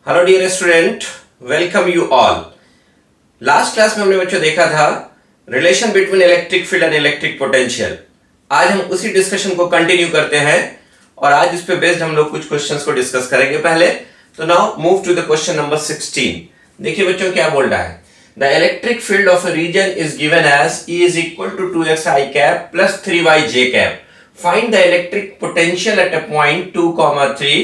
Hello dear student, welcome you all. Last class में हमने बच्चों देखा था relation between electric field and electric potential. आज हम उसी डिस्कशन को कंटिन्यू करते हैं और आज इस पे बेस्ड हम लोग कुछ क्वेश्चंस को डिस्कस करेंगे। पहले तो now move to the question number 16। देखिए बच्चों क्या बोल रहा है। The electric field of a region is given as E is equal to 2x I cap plus 3y j cap. Find the electric potential at a point 2, 3.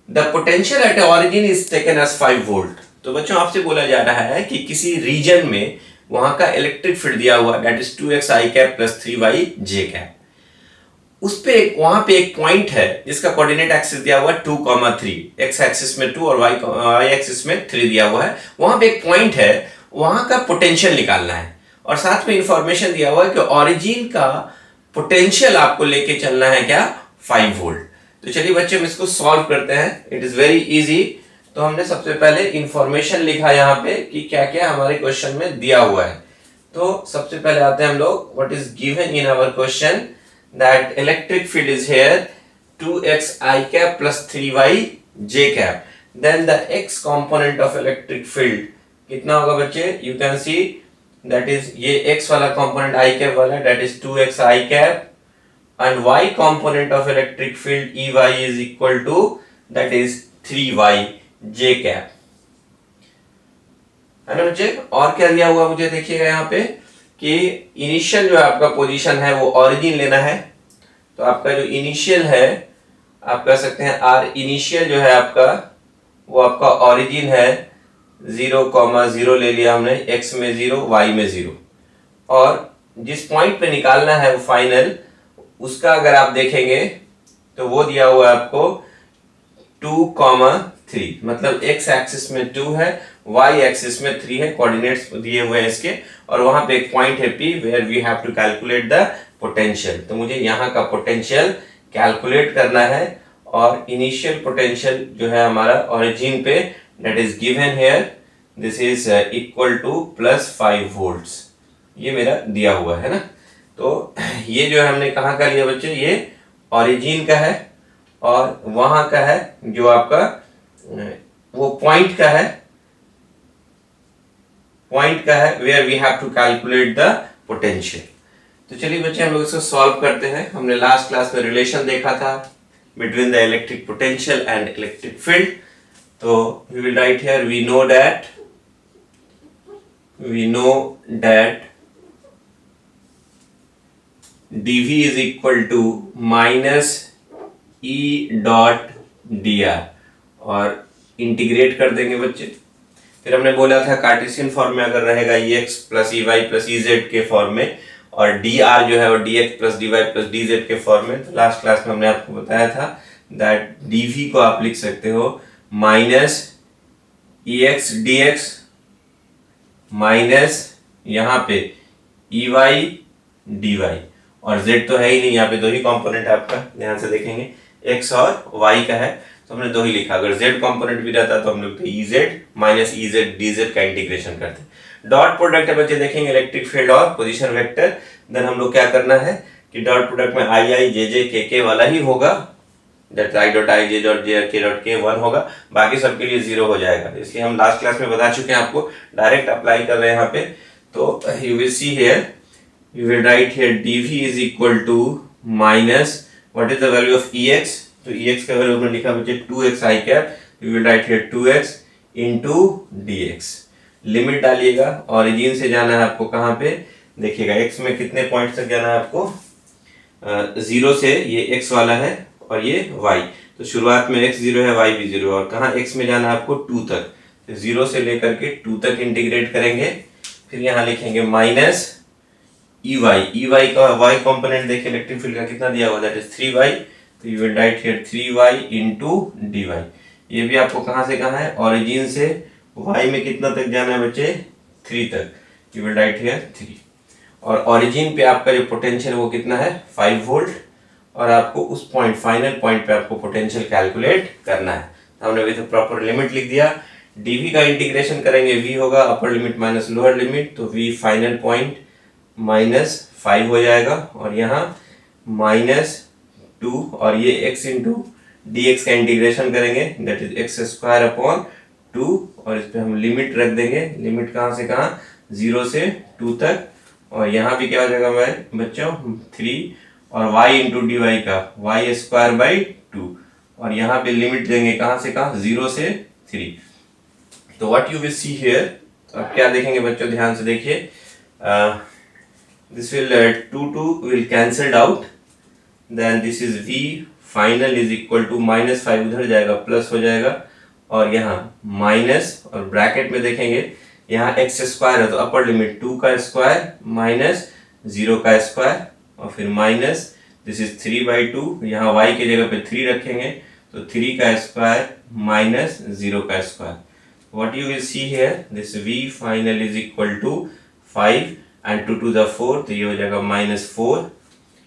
The potential at origin is taken as 5 volt. तो बच्चों आपसे बोला जा रहा है कि किसी reason में वहां का इलेक्ट्रिक फील्ड दिया हुआ that is 2x I cap plus 3y j cap. उस पे वहां पे एक पॉइंट है जिसका कोऑर्डिनेट एक्सिस दिया हुआ है 2, 3, x एक्सिस में 2 और y एक्सिस में 3 दिया हुआ है। वहां पे एक पॉइंट है, वहां का पोटेंशियल निकालना है और साथ में इंफॉर्मेशन दिया हुआ है कि ऑरिजिन का पोटेंशियल आपको लेके चलना है क्या, 5 वोल्ट। तो चलिए बच्चे हम इसको सॉल्व करते हैं। It is very easy. तो हमने सबसे पहले इंफॉर्मेशन लिखा यहाँ पे कि क्या क्या हमारे क्वेश्चन में दिया हुआ है। तो सबसे पहले आते हैं हम लोग, what is given in our question that electric field is here 2x I cap plus 3y j cap. Then the x component of electric field कितना होगा बच्चे, you can see that is ये x वाला component I cap वाला that is 2x I cap and y component of electric field EY is equal to that is 3y j cap, है ना बच्चे। और क्या दिया हुआ मुझे देखिएगा यहाँ पे कि इनिशियल जो आपका पोजीशन है वो ओरिजिन लेना है। तो आपका जो इनिशियल है आप कह सकते हैं आर इनिशियल जो है आपका वो आपका ओरिजिन है 0,0 ले लिया हमने, x में 0 y में 0 और जिस पॉइंट पे निकालना है वो फाइनल उसका अगर आप देखेंगे तो वो दिया हुआ है आपको 2,3, मतलब x एक्सिस में 2 है, y एक्सिस में 3 है, कोऑर्डिनेट्स दिए हुए हैं इसके। और वहां पे एक पॉइंट है P where we have to calculate the potential. तो मुझे यहाँ का पोटेंशियल कैलकुलेट करना है और इनिशियल पोटेंशियल जो है हमारा ओरिजिन पे that is given here, this is equal to +5 volts, ये मेरा दिया हुआ है ना। तो ये जो है हमने कहाँ का लिया बच्चे, ये ओरिजिन का है और वहां का है जो आपका वो पॉइंट का है where we have to calculate the potential. तो चलिए बच्चे हम लोग इसको सॉल्व करते हैं। हमने लास्ट क्लास में रिलेशन देखा था between the electric potential and electric field. तो we will write here we know that dv is equal to minus E dot dr और इंटीग्रेट कर देंगे बच्चे। फिर हमने बोला था कार्टेशियन फॉर्म में अगर रहेगा ex plus ey plus ez के फॉर्म में और dr जो है वो dx plus dy plus dz के फॉर्म में। तो लास्ट क्लास में हमने आपको बताया था दैट dv को आप लिख सकते हो माइनस ex dx माइनस यहाँ पे ey dy और z तो है ही नहीं, यहाँ पे दो ही कंपोनेंट आपका, ध्यान से देखेंगे x और y का है तो हमने दो ही लिखा। अगर z कंपोनेंट भी रहता तो हम लोग Ez माइनस Ez dz का इंटीग्रेशन करते। डॉट प्रोडक्ट है बच्चे, देखेंगे इलेक्ट्रिक फील्ड और पोजीशन वेक्टर। देन हम लोग क्या करना है कि डॉट प्रोडक्ट में i j k वाला ही होगा, that i dot i j dot j k dot k 1 होगा, बाकी सबके लिए 0 हो जाएगा। इसलिए हम लास्ट क्लास में बता चुके हैं, आपको डायरेक्ट अप्लाई कर रहे हैं यहाँ पे। तो you will see here, you will write here dv is equal to minus what is the value of ex, तो ex का वैल्यू हमने लिखा बच्चे 2x I cap, you will write here 2x into dx। Limit डालिएगा, origin से जाना है आपको कहाँ पे, देखिएगा x में कितने पॉइंट तक जाना है आपको, 0 से, ये x वाला है और ये y, तो शुरुआत में x 0 है y भी 0 और कहाँ x में जाना है आपको 2 तक, तो 0 से लेकर के 2 तक इंटीग्रेट करेंगे। फिर यहाँ लिखेंगे माइनस EY का y कंपोनेंट देखिए इलेक्ट्रिक फील्ड का कितना दिया हुआ दैट इज 3y, तो you will write here 3y into dy। ये भी आपको कहां से कहां है, ओरिजिन से y में कितना तक जाना है बच्चे, 3 तक, यू विल राइट हियर 3 और ओरिजिन पे आपका जो पोटेंशियल वो कितना है 5 वोल्ट और आपको उस पॉइंट फाइनल पॉइंट पे आपको पोटेंशियल कैलकुलेट करना है। तो हमने अभी तो प्रॉपर लिमिट लिख दिया। dv का इंटीग्रेशन करेंगे, v होगा upper limit minus lower limit, तो v फाइनल पॉइंट -5 हो जाएगा और यहाँ -2 और ये x इंटू dx का इंटीग्रेशन करेंगे दैट इज x² अपॉन 2 और इस पे हम लिमिट रख देंगे, लिमिट कहाँ से कहाँ 0 से 2 तक, और यहाँ भी क्या हो जाएगा हमारे बच्चों 3 और y इंटू डी वाई का y स्क्वायर बाई 2 और यहाँ पे लिमिट देंगे कहाँ से कहाँ 0 से 3। तो what you will see here, तो आप क्या देखेंगे बच्चों ध्यान से देखिए, this will 2 will cancelled out, then this is v final is equal to -5 उधर जाएगा प्लस हो जाएगा और यहाँ माइनस और ब्रैकेट में देखेंगे यहाँ एक्स स्क्वायर है तो अपर लिमिट 2 का स्क्वायर माइनस 0 का स्क्वायर और फिर माइनस दिस इज 3/2, यहाँ y के जगह पे 3 रखेंगे तो 3 का स्क्वायर माइनस 0 का square. What you will see here, this v final is equal to 5 and 2 to the 4 तो ये हो जाएगा -4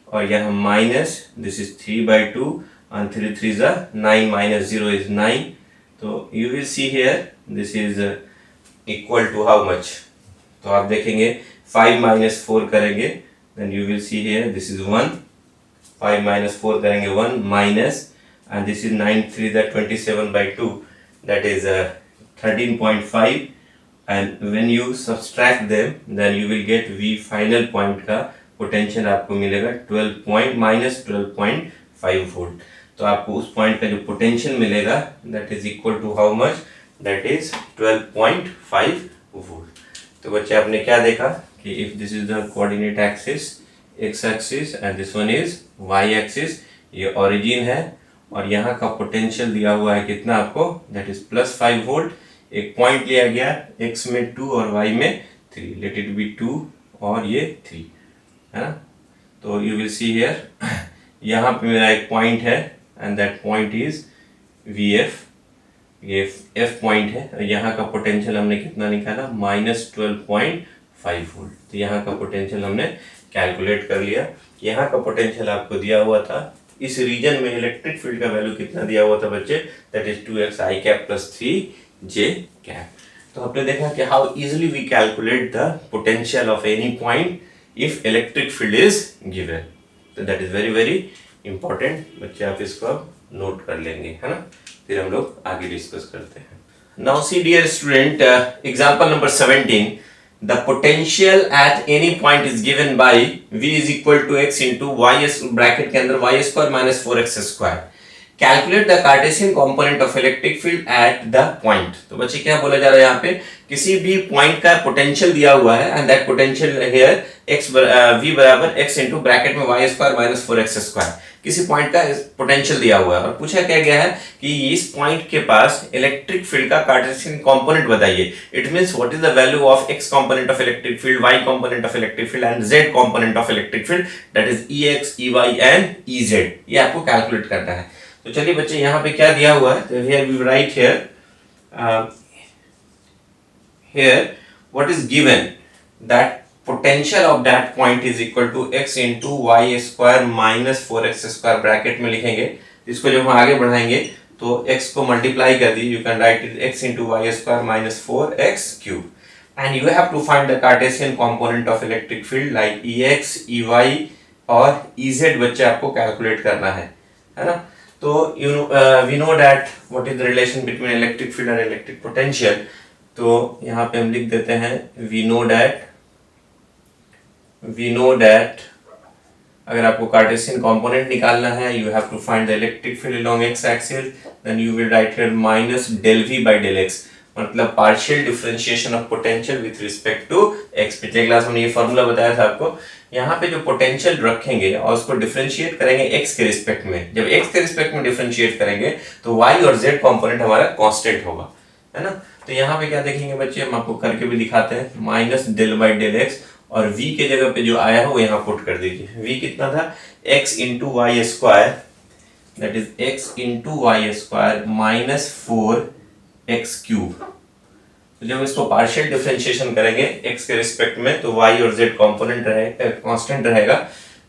और यहाँ minus this is 3/2 and 3 3 9 minus 0 is 9, तो you will see here this is equal to how much, तो आप देखेंगे 5 minus 4 करेंगे then you will see here this is 1, 5 minus 4 करेंगे 1 minus and this is 9 3 27/2 that is 13.5 and when you subtract them then you will get v final point का potential आपको मिलेगा 12.5 volt. तो आपको उस पॉइंट का जो पोटेंशियल मिलेगा that is equal to how much, that is 12.5 volt. तो बच्चे आपने क्या देखा कि if this is the coordinate axis x axis and this one is y axis, ये ओरिजिन है और यहाँ का पोटेंशियल दिया हुआ है कितना आपको, दैट इज +5 वोल्ट। एक पॉइंट लिया गया x में 2 और y में 3, लेट इट बी 2 और ये 3 है ना। तो यू विल सी हियर यहाँ पे मेरा एक पॉइंट है and that point is VF, ये F पॉइंट है। यहाँ का पोटेंशियल हमने कितना निकाला -12.5 वोल्ट। तो यहाँ का पोटेंशियल हमने कैलकुलेट कर लिया। यहाँ का पोटेंशियल आपको दिया हुआ था, इस रीजन में इलेक्ट्रिक फील्ड का वैल्यू कितना दिया हुआ था बच्चे, that is 2x i cap plus 3j cap. तो आपने देखा कि how easily we calculate the potential of any point if electric field is given, तो that is very very important। बच्चे आप इसको अब नोट कर लेंगे है ना, फिर हम लोग आगे डिस्कस करते हैं। Now see dear student, example number 17, the potential at any point is given by v is equal to x into y bracket के अंदर y square minus 4x square. Calculate the Cartesian component of electric field at the point. तो बच्चे क्या बोला जा रहा है यहाँ पे, किसी भी पॉइंट का पोटेंशियल दिया हुआ है and that potential here v बराबर x इंटू ब्रैकेट में y square minus 4x square. किसी पॉइंट का पोटेंशियल दिया हुआ है और पूछा क्या गया है कि इस पॉइंट के पास इलेक्ट्रिक फील्ड का कार्टेशियन कंपोनेंट बताइए। It means what is the value of x component of electric field, y component of electric field and z component of electric field, that is ex ey and ez। ये आपको calculate करना है। तो चलिए बच्चे यहाँ पे क्या दिया हुआ है, तो here we write here what is given, that potential of that point is equal to x into y square minus 4x square bracket में लिखेंगे। इसको जब हम आगे बढ़ाएंगे तो x को मल्टीप्लाई कर दी, you can write it x into y square minus 4x cube and you have to find the Cartesian component of electric field like ex ey और ez बच्चे आपको कैलकुलेट करना है ना। तो we know that what is the relation between electric field and electric potential। तो यहाँ पे हम लिख देते हैं we know that अगर आपको कार्टेशियन कंपोनेंट निकालना है you have to find the electric field along x axis, then you will write here minus del v by del x, मतलब partial differentiation of potential with respect to x। पिछले class में ये formula बताया था आपको। यहाँ पे जो पोटेंशियल रखेंगे और उसको डिफरेंशिएट करेंगे x के रिस्पेक्ट में, जब x के रिस्पेक्ट में डिफरेंशिएट करेंगे तो y और z कंपोनेंट हमारा कांस्टेंट होगा है ना। तो यहाँ पे क्या देखेंगे बच्चे, हम आपको करके भी दिखाते हैं, minus del by del x और v के जगह पे जो आया है वो यहाँ पुट कर दीजिए। v कितना था, x into y square, that is x into y square minus 4x cube. तो जब इसको पार्शियल डिफरेंशिएशन करेंगे x के रिस्पेक्ट में तो y और z कंपोनेंट रहेगा, कांस्टेंट रहेगा,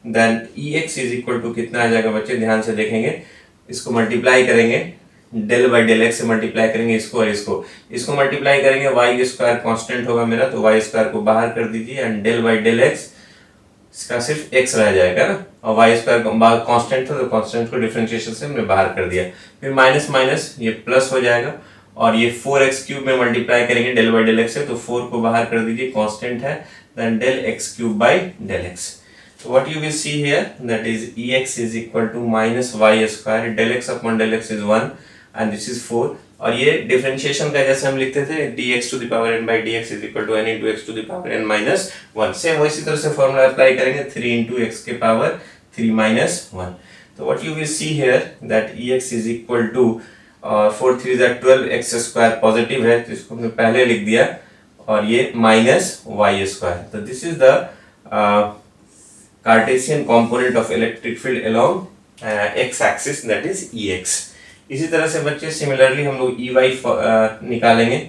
then ex is equal to कितना आ जाएगा बच्चे, ध्यान से देखेंगे, इसको मल्टीप्लाई करेंगे डेल बाई डेल x से मल्टीप्लाई करेंगे इसको और इसको मल्टीप्लाई करेंगे, y स्क्वायर कांस्टेंट होगा मेरा तो y स्क्वायर को बाहर कर दीजिए and del by del x इसका सिर्फ x रह जाएगा ना, और y स्क्वायर कांस्टेंट था तो कांस्टेंट को डिफरेंशिएशन से हमने बाहर कर दिया, फिर माइनस माइनस ये प्लस हो जाएगा और ये 4x क्यूब में मल्टीप्लाई करेंगे डेल बाई डेल एक्स से, तो 4 को बाहर कर दीजिए, कांस्टेंट है, then del x cube by del x. So what you will see here, that is ex is equal to minus y square, del x upon del x is 1 and this is 4. और ये differentiation का जैसे हम लिखते थे dx to the power n by dx is equal to n into x to the power n minus 1. Same इसी तरह से फॉर्मूला अप्लाई करेंगे 3 into x के पावर 3 minus 1. तो what you will see here that ex is equal to 4 3 is 12 x square positive है तो इसको हमने पहले लिख दिया, और ये माइनस y square. तो this is the Cartesian component of electric field along x axis, that is Ex. इसी तरह से बच्चे सिमिलरली हम लोग Ey निकालेंगे,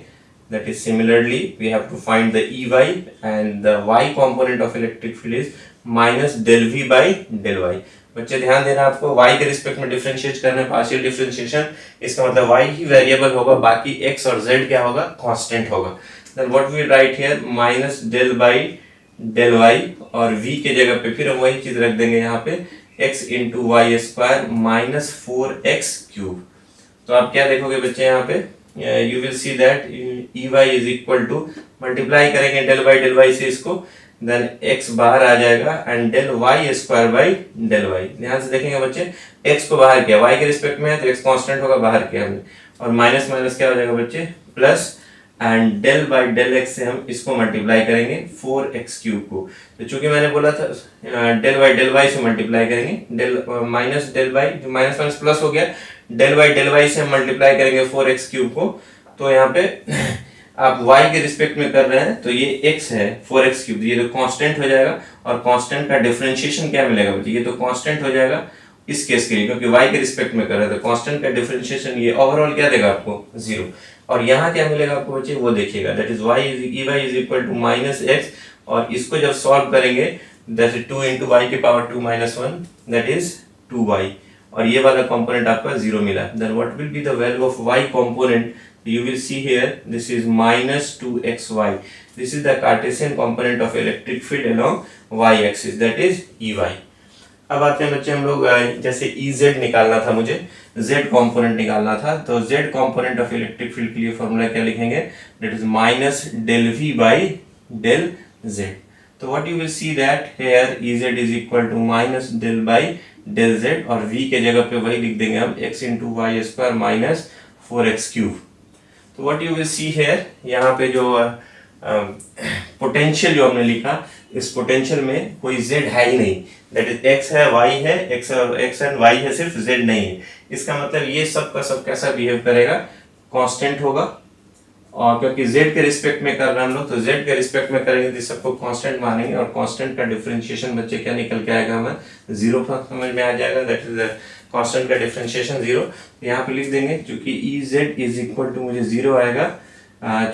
that is similarly we have to find the Ey and the y component of electric field is minus del v by del y. बच्चे ध्यान देना, आपको y के रिस्पेक्ट में डिफरेंशिएट करना है, पार्शियल डिफरेंशिएशन, इसका मतलब y ही वेरिएबल होगा, बाकी x और z क्या होगा, कांस्टेंट होगा. Then what we write here minus del by del y, और v के जगह पे फिर हम वही चीज रख देंगे यहाँ पे x into y square minus 4x cube. तो आप क्या देखोगे बच्चे यहाँ पे, you will see that Ey is equal to, multiply करेंगे डेल बाई डेल वाई से इसको, देन x बाहर आ जाएगा and del y square by del y. ध्यान से देखेंगे बच्चे, x को बाहर किया, y के रिस्पेक्ट में है तो x कांस्टेंट होगा, बाहर किया हमने, और माइनस माइनस क्या हो जाएगा बच्चे, plus, and del by del x से हम इसको मल्टीप्लाई करेंगे 4x क्यूब को. तो चूंकि मैंने बोला था डेल बाई डेल वाई से मल्टीप्लाई करेंगे, डेल माइनस डेल बाई, जो माइनस माइनस प्लस हो गया, डेल बाई डेल वाई से हम मल्टीप्लाई करेंगे 4x क्यूब को. तो यहाँ पे आप y के रिस्पेक्ट में कर रहे हैं तो ये x है 4x क्यूब, ये तो कांस्टेंट हो जाएगा, और कांस्टेंट का डिफरेंशिएशन क्या मिलेगा बच्चे, ये तो कांस्टेंट हो जाएगा इस केस के लिए, क्योंकि y के रिस्पेक्ट में कर रहे हैं तो कांस्टेंट का डिफरेंशिएशन ये ओवरऑल क्या देगा आपको, 0. और यहाँ क्या मिलेगा आपको बच्चे, वो देखिएगा, that is Ey is equal to minus x, और इसको जब सॉल्व करेंगे दैट इज 2 into y के power 2 minus 1, that is 2y, और ये वाला कंपोनेंट आपका 0 मिला. Then what will be the value of y component, you will see here this is minus 2xy. This is the Cartesian component of electric field along y axis, that is Ey. अब आते हैं बच्चे हम लोग, जैसे Ez निकालना था मुझे, Z कंपोनेंट निकालना था, तो Z component of electric field के लिए फॉर्मूला क्या लिखेंगे, that is minus del V by del Z. तो what you will see that here Ez is equal to minus del by del Z, और V के जगह पे वही लिख देंगे हम x into y square minus 4x cube. तो what you will see here, यहाँ पे जो पोटेंशियल जो हमने लिखा, इस पोटेंशियल में कोई z है ही नहीं, दैट इज x है, y है, x एंड y है, सिर्फ z नहीं है. इसका मतलब ये सब का सब कैसा बिहेव करेगा, कांस्टेंट होगा, और क्योंकि z के रिस्पेक्ट में कर रहे हैं हम लोग, तो z के रिस्पेक्ट में करेंगे तो सबको कांस्टेंट मानेंगे, और कांस्टेंट का डिफरेंशिएशन बच्चे क्या निकल के आएगा, हमें 0 समझ में आ जाएगा, दैट इज कांस्टेंट का डिफरेंशिएशन 0. यहाँ पे लिख देंगे, चूंकि Ez इज इक्वल टू मुझे 0 आएगा,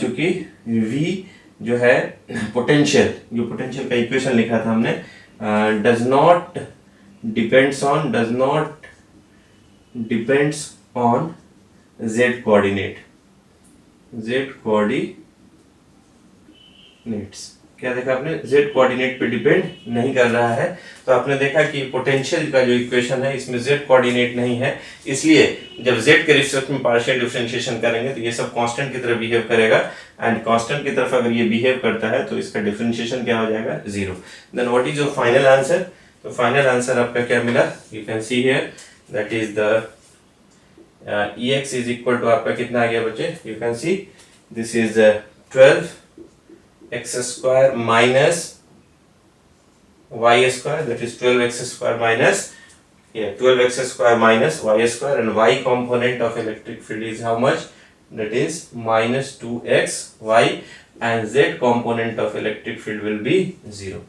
चूंकि v जो है पोटेंशियल, जो पोटेंशियल का इक्वेशन लिखा था हमने, does not depends on z coordinates. क्या देखा आपने, z कोऑर्डिनेट पे डिपेंड नहीं कर रहा है. तो आपने देखा कि पोटेंशियल का जो इक्वेशन है इसमें z कोऑर्डिनेट नहीं है, इसलिए जब z के रिस्पेक्ट में पार्शियल डिफरेंशिएशन करेंगे तो ये सब कांस्टेंट की तरह बिहेव करेगा, एंड कांस्टेंट की तरफ अगर ये बिहेव करता है तो इसका डिफरेंशिएशन क्या हो जाएगा, 0. Then what is your final answer, तो फाइनल आंसर आपका क्या मिला, you can see here, that is the Ex is equal to आपका कितना आ गया बच्चे, you can see this is 12x square minus y square, that is 12x square minus 12x square minus y square, and y component of electric field is how much, that is minus 2xy, and z component of electric field will be 0.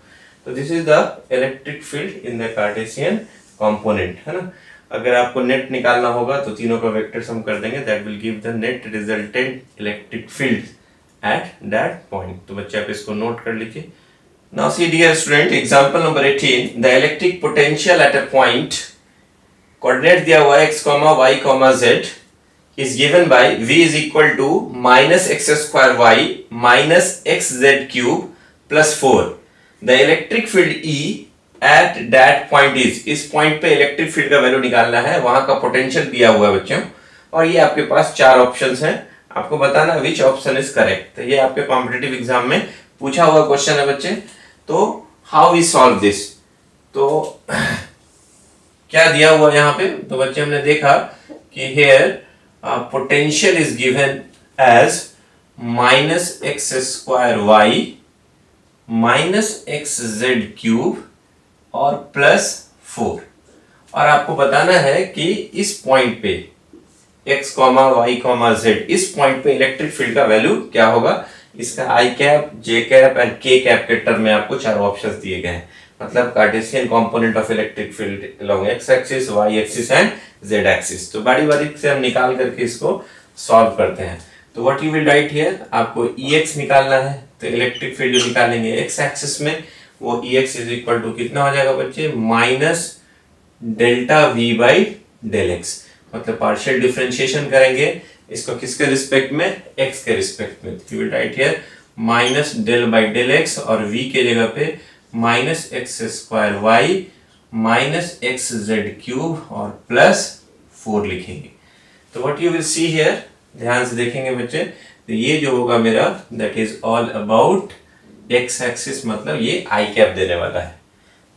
So this is the electric field in the Cartesian component, है ना. अगर आपको net निकालना होगा तो तीनों का vector sum कर देंगे, that will give the net resultant electric field at that point. तो बच्चे आप इसको नोट कर लीजिए. Now see dear student, example number 18, the electric potential at a point, coordinate दिया हुआ x, y, z is given by v is equal to minus x square y minus xz cube plus 4. The electric field E at that point is, इस point पे electric field का value निकालना है, वहां का potential दिया हुआ है बच्चों, और ये आपके पास चार ऑप्शंस हैं, आपको बताना विच ऑप्शन इज करेक्ट। तो ये आपके कॉम्पिटिटिव एग्जाम में पूछा हुआ क्वेश्चन है बच्चे। तो हाउ वी सॉल्व दिस, तो क्या दिया हुआ यहाँ पे, तो बच्चे हमने देखा कि here potential is given as -x² y -xz³ और +4, और आपको बताना है कि इस पॉइंट पे x, y, z, इस पॉइंट पे इलेक्ट्रिक फील्ड का वैल्यू क्या होगा। इसका आई कैप, जे कैप एंड के कैप के टर्म में आपको चार ऑप्शंस दिए गए हैं, मतलब Cartesian component of electric field along x axis, y axis and z axis. तो बारी बारी से हम निकाल करके इसको सॉल्व करते हैं। तो what you will write here, आपको Ex निकालना है। तो इलेक्ट्रिक फील्ड जो निकालेंगे x एक्सिस में, वो Ex इज इक्वल टू कितना हो जाएगा बच्चे, -ΔV/ΔX, मतलब पार्शियल डिफरेंशिएशन करेंगे इसको किसके रिस्पेक्ट में, x के रिस्पेक्ट में। You will write here -ΔX और v के जगह पे -x² y -xz³ और +4 लिखेंगे। तो what you will see here, ध्यान से देखेंगे बच्चे, तो ये जो होगा मेरा that is all about x axis, मतलब ये आई कैप देने वाला है।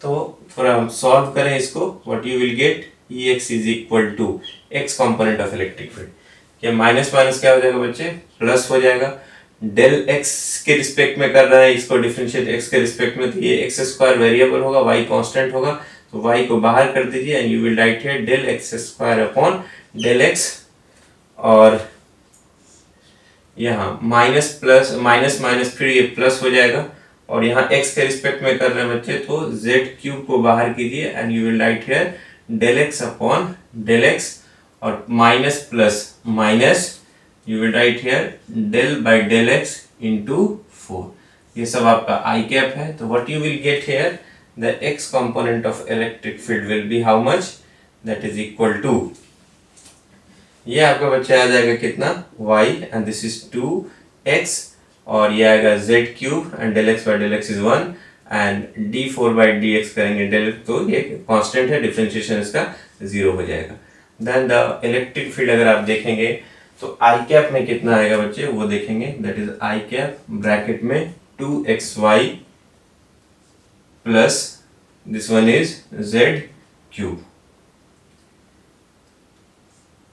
तो थोड़ा हम सॉल्व करें इसको, what you will get, Ex is equal to x component of electric field, क्या माइनस माइनस क्या हो जाएगा बच्चे, प्लस हो जाएगा। डेल x के रिस्पेक्ट में कर रहा है इसको डिफरेंशिएट x के रिस्पेक्ट में, तो ये x² वेरिएबल होगा, y कांस्टेंट होगा, तो y को बाहर कर दीजिए and you will write here del x² upon del x, और यहाँ माइनस प्लस माइनस माइनस फिर ये प्लस हो जाएगा, और यहाँ x के रिस्पेक्ट में कर रहे हैं बच्चे, तो z³ को बाहर कीजिए and you will write here del x upon del x, और minus plus minus you will write here del by del x into 4। ये सब आपका आई कैप है। तो what you will get here, the x component of electric field will be how much, that is equal to, ये आपका बच्चा आ जाएगा कितना, y and this is 2x, और ये आएगा z³ and del x by del x is 1 and d4/dx करेंगे del, तो ये कांस्टेंट है, डिफरेंशिएशन इसका 0 हो जाएगा। देन द इलेक्ट्रिक फील्ड अगर आप देखेंगे तो आई कैप में कितना आएगा बच्चे, वो देखेंगे, that is I cap bracket में 2xy plus this one is z³।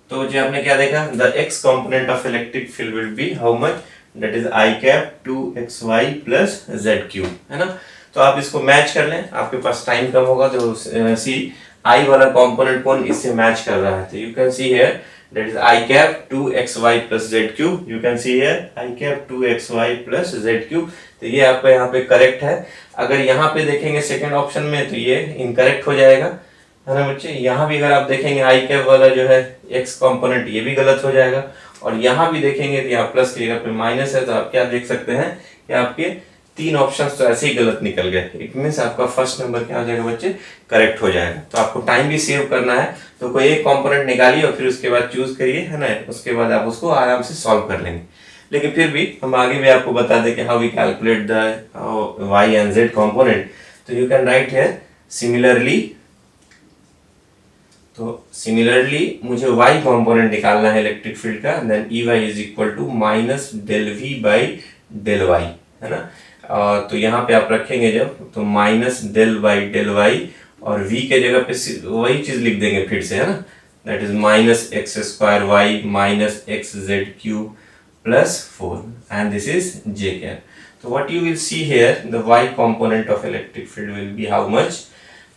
तो जो आपने क्या देखा, the x component of electric field will be how much, that is I cap 2xy plus z³, है ना। तो आप इसको मैच कर लें, आपके पास टाइम कम होगा तो सी आई वाला कंपोनेंट कौन इससे मैच कर रहा है। तो you can see here that is I cap 2xy plus z³, you can see here I cap 2xy plus z³। तो ये आपका यहाँ पे करेक्ट है। अगर यहाँ पे देखेंगे सेकंड ऑप्शन में तो ये इनकरेक्ट हो जाएगा, है ना बच्चे। यहाँ भी अगर आप देखेंगे आई कैप वाला जो है x कंपोनेंट, ये भी गलत हो जाएगा, और यहाँ भी देखेंगे तो यहाँ प्लस की जगह पे माइनस है, तो आप क्या देख सकते हैं कि आपके तीन ऑप्शंस तो ऐसे ही गलत निकल गए। इट मींस आपका फर्स्ट नंबर क्या हो जाएगा बच्चे, करेक्ट हो जाएगा। तो आपको टाइम भी सेव करना है, तो कोई एक कंपोनेंट निकालिए और फिर उसके बाद चूज करिए, है ना, उसके बाद आप उसको आराम से सॉल्व कर लेंगे। लेकिन फिर भी हम आगे भी आपको बता दें कि how we calculate the y and z component. तो you can write here similarly, तो सिमिलरली मुझे y कंपोनेंट निकालना है इलेक्ट्रिक फील्ड का, then Ey is equal to minus del v by del y, है ना। तो यहाँ पे आप रखेंगे जब, तो minus del by del y, और v के जगह पे वही चीज लिख देंगे फिर से, है ना, that is minus x² y minus xz³ plus 4 and this is j cap. तो what you will see here, the y component of electric field will be how much.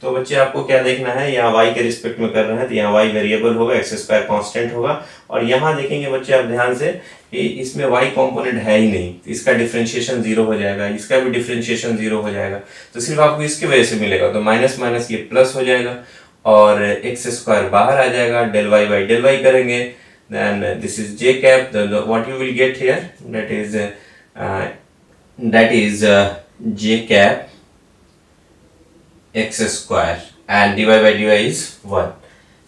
तो बच्चे आपको क्या देखना है, यहाँ y के रिस्पेक्ट में कर रहे हैं तो यहाँ y वेरिएबल होगा, x² कांस्टेंट होगा, और यहाँ देखेंगे बच्चे आप ध्यान से कि इसमें y कंपोनेंट है ही नहीं, तो इसका डिफरेंशिएशन 0 हो जाएगा, इसका भी डिफरेंशिएशन 0 हो जाएगा, तो सिर्फ आपको इसकी वजह से मिलेगा। तो माइनस माइनस ये प्लस हो जाएगा, और x² बाहर आ जाएगा, del y by del y करेंगे, then this is j cap, what you will get here, that is j cap x² and dy by dy is 1.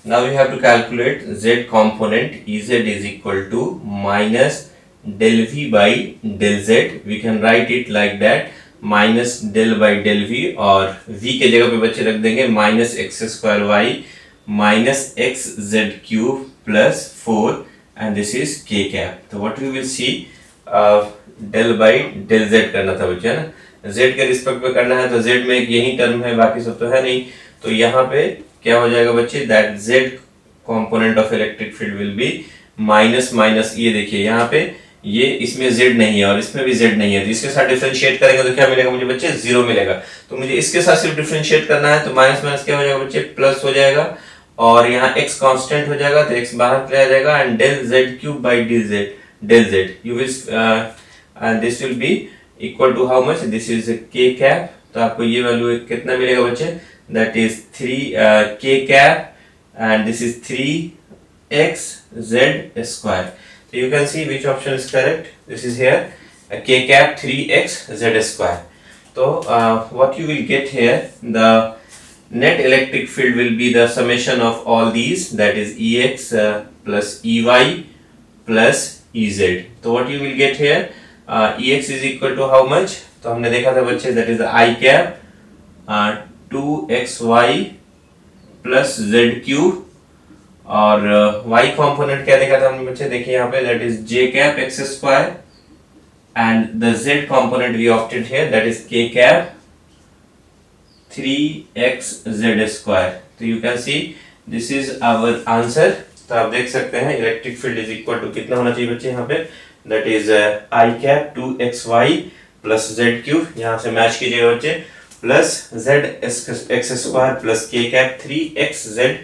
Now we have to calculate z component. Ez is equal to minus del v by del z. We can write it like that, minus del by del v, और v के जगह पे बच्चे रख देंगे minus x² y minus xz³ plus 4 and this is k cap. तो what we will see, del by del z करना था बच्चे, है ना, z के रिस्पेक्ट में करना है, तो z में एक यही टर्म है, बाकी सब तो है नहीं, तो यहाँ पे क्या हो जाएगा बच्चे, that z component of electric field will be minus minus, ये देखिए यहाँ पे ये इसमें z नहीं है और इसमें भी z नहीं है, तो इसके साथ डिफरेंशिएट करेंगे तो क्या मिलेगा मुझे बच्चे, 0 मिलेगा। तो मुझे इसके साथ सिर्फ डिफरेंशिएट करना है, तो माइनस माइनस क्या हो जाएगा बच्चे, प्लस हो जाएगा, और यहाँ x कांस्टेंट हो जाएगा तो x बाहर चला जाएगा, and del z cube by del z you will, this will be equal to how much, this is k cap, तो आपको ये वैल्यू कितना मिलेगा बच्चे, that is 3 k cap, and this is 3x z square. So you can see which option is correct. This is here k cap 3x z square. So what you will get here, the net electric field will be the summation of all these, that is Ex plus Ey plus Ez. So what you will get here, Ex is equal to how much? तो हमने देखा था बच्चे, that is the I cap 2xy plus z cube, और y component क्या देखा था हमने बच्चे, देखिए यहाँ पे, that is j cap x square, and the z component we opted here, that is k cap 3x z square. तो you can see this is our answer. तो आप देख सकते हैं electric field is equal to कितना होना चाहिए बच्चे यहाँ पे, that is I cap 2xy plus z cube, यहाँ से मैच कीजिएगा बच्चे, plus z x square plus k cap 3x z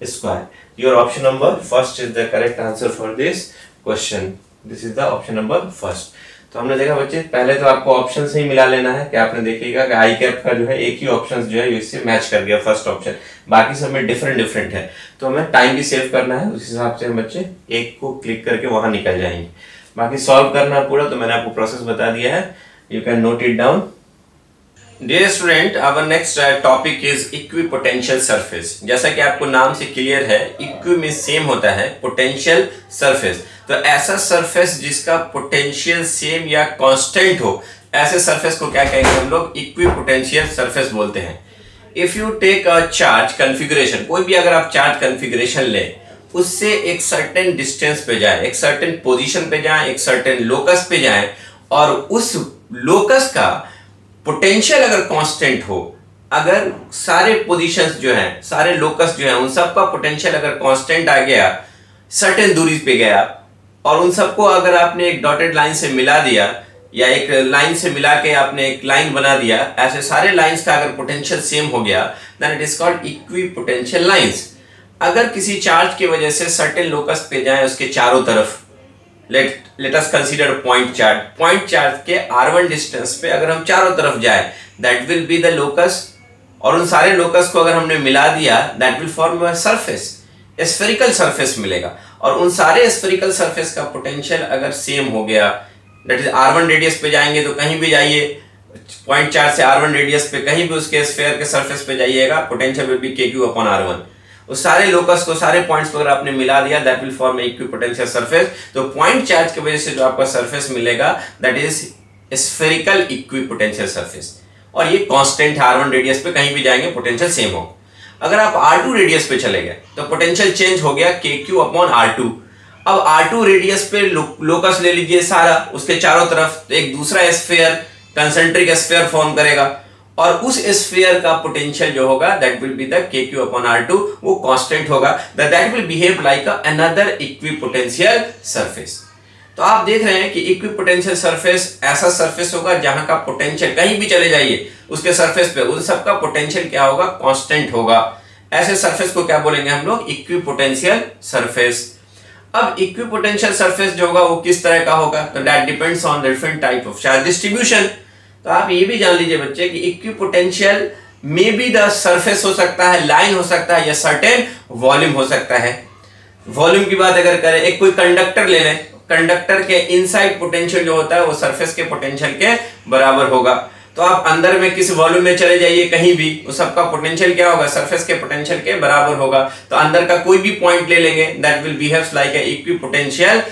square. Your option number first is the correct answer for this question. This is the option number first. तो हमने देखा बच्चे, पहले तो आपको ऑप्शन से ही मिला लेना है, कि आपने देखिएगा कि आई कैप का जो है एक ही ऑप्शन जो है इससे मैच कर गया फर्स्ट ऑप्शन, बाकी सब में डिफरेंट है, तो हमें टाइम भी सेव करना है, उस हिसाब से हम बच्चे एक को क्लिक करके वहां निकल जाएंगे। बाकी सॉल्व करना है पूरा, तो मैंने आपको प्रोसेस बता दिया है, you can note it down. Dear student, our next topic is equipotential surface. जैसा कि आपको नाम से क्लियर है, इक्वी में सेम होता है, पोटेंशियल सरफेस, तो ऐसा सरफेस जिसका पोटेंशियल सेम या कांस्टेंट हो, ऐसे सरफेस को क्या कहेंगे हम लोग, इक्विपोटेंशियल सरफेस बोलते हैं। If you take a charge configuration, कोई भी अगर आप चार्ज कन्फिगरेशन लें, उससे एक सर्टेन डिस्टेंस पे जाए, एक सर्टेन पोजीशन पे जाए, एक सर्टेन लोकस पे जाए, और उस लोकस का पोटेंशियल अगर कांस्टेंट हो, अगर सारे पोजीशंस जो हैं, सारे लोकस जो हैं, उन सब का पोटेंशियल अगर कांस्टेंट आ गया, सर्टेन दूरी पे गया, और उन सबको अगर आपने एक डॉटेड लाइन से मिला दिया, या एक लाइन से मिला के आपने एक लाइन बना दिया, ऐसे सारे लाइंस का अगर पोटेंशियल सेम हो गया, then it is called equipotential lines. अगर किसी चार्ज की वजह से सर्टेन लोकस पे जाए, उसके चारों तरफ, let us consider point charge के r1 डिस्टेंस पे अगर हम चारों तरफ जाए, that will be the locus, और उन सारे लोकस को अगर हमने मिला दिया, that will form a surface, spherical surface मिलेगा, और उन सारे spherical surface का पोटेंशियल अगर सेम हो गया, that is r1 रेडियस पे जाएंगे तो कहीं भी जाइए, पॉइंट चार्ज से r1 रेडियस पे कहीं भी उसके स्फीयर के सरफेस पे जाइएगा, potential will be kq upon r1। उस सारे लोकस को, सारे पॉइंट्स को अगर आपने मिला दिया, that will form equipotential surface. तो पॉइंट चार्ज की वजह से जो आपका सरफेस मिलेगा, that is spherical equipotential surface, और ये कांस्टेंट है, r1 रेडियस पे कहीं भी जाएंगे पोटेंशियल सेम हो। अगर आप r2 रेडियस पे चले गए तो पोटेंशियल चेंज हो गया kq अपॉन r2। अब r2 रेडियस पे लोकस ले लीजिए सारा, उसके चारों तरफ एक दूसरा स्फीयर, कंसेंट्रिक स्फीयर फॉर्म करेगा, और उस स्फीयर का पोटेंशियल जो होगा, that will be the kq upon r2, वो कांस्टेंट होगा, that will behave like another equipotential surface. तो आप देख रहे हैं कि इक्विपोटेंशियल सरफेस ऐसा सरफेस होगा जहां का पोटेंशियल, कहीं भी चले जाइए उसके सरफेस पे, उन सब का पोटेंशियल क्या होगा, कांस्टेंट होगा। ऐसे सरफेस को क्या बोलेंगे हम लोग, इक्विपोटेंशियल सरफेस। अब इक्विपोटेंशियल सरफेस जो होगा वो किस तरह का होगा, तो that depends on different type of charge distribution. तो आप ये भी जान लीजिए बच्चे कि इक्विपोटेंशियल में भी द सरफेस हो सकता है, लाइन हो सकता है, या सर्टेन वॉल्यूम हो सकता है। वॉल्यूम की बात अगर करें, एक कोई कंडक्टर ले लें, कंडक्टर के इनसाइड पोटेंशियल जो होता है वो सरफेस के पोटेंशियल के बराबर होगा। तो आप अंदर में किस वॉल्यूम में चले जाइए कहीं भी, उस सबका पोटेंशियल क्या होगा, सरफेस के पोटेंशियल के बराबर होगा। तो अंदर का कोई भी पॉइंट ले लेंगे, that will behaves like a equipotential.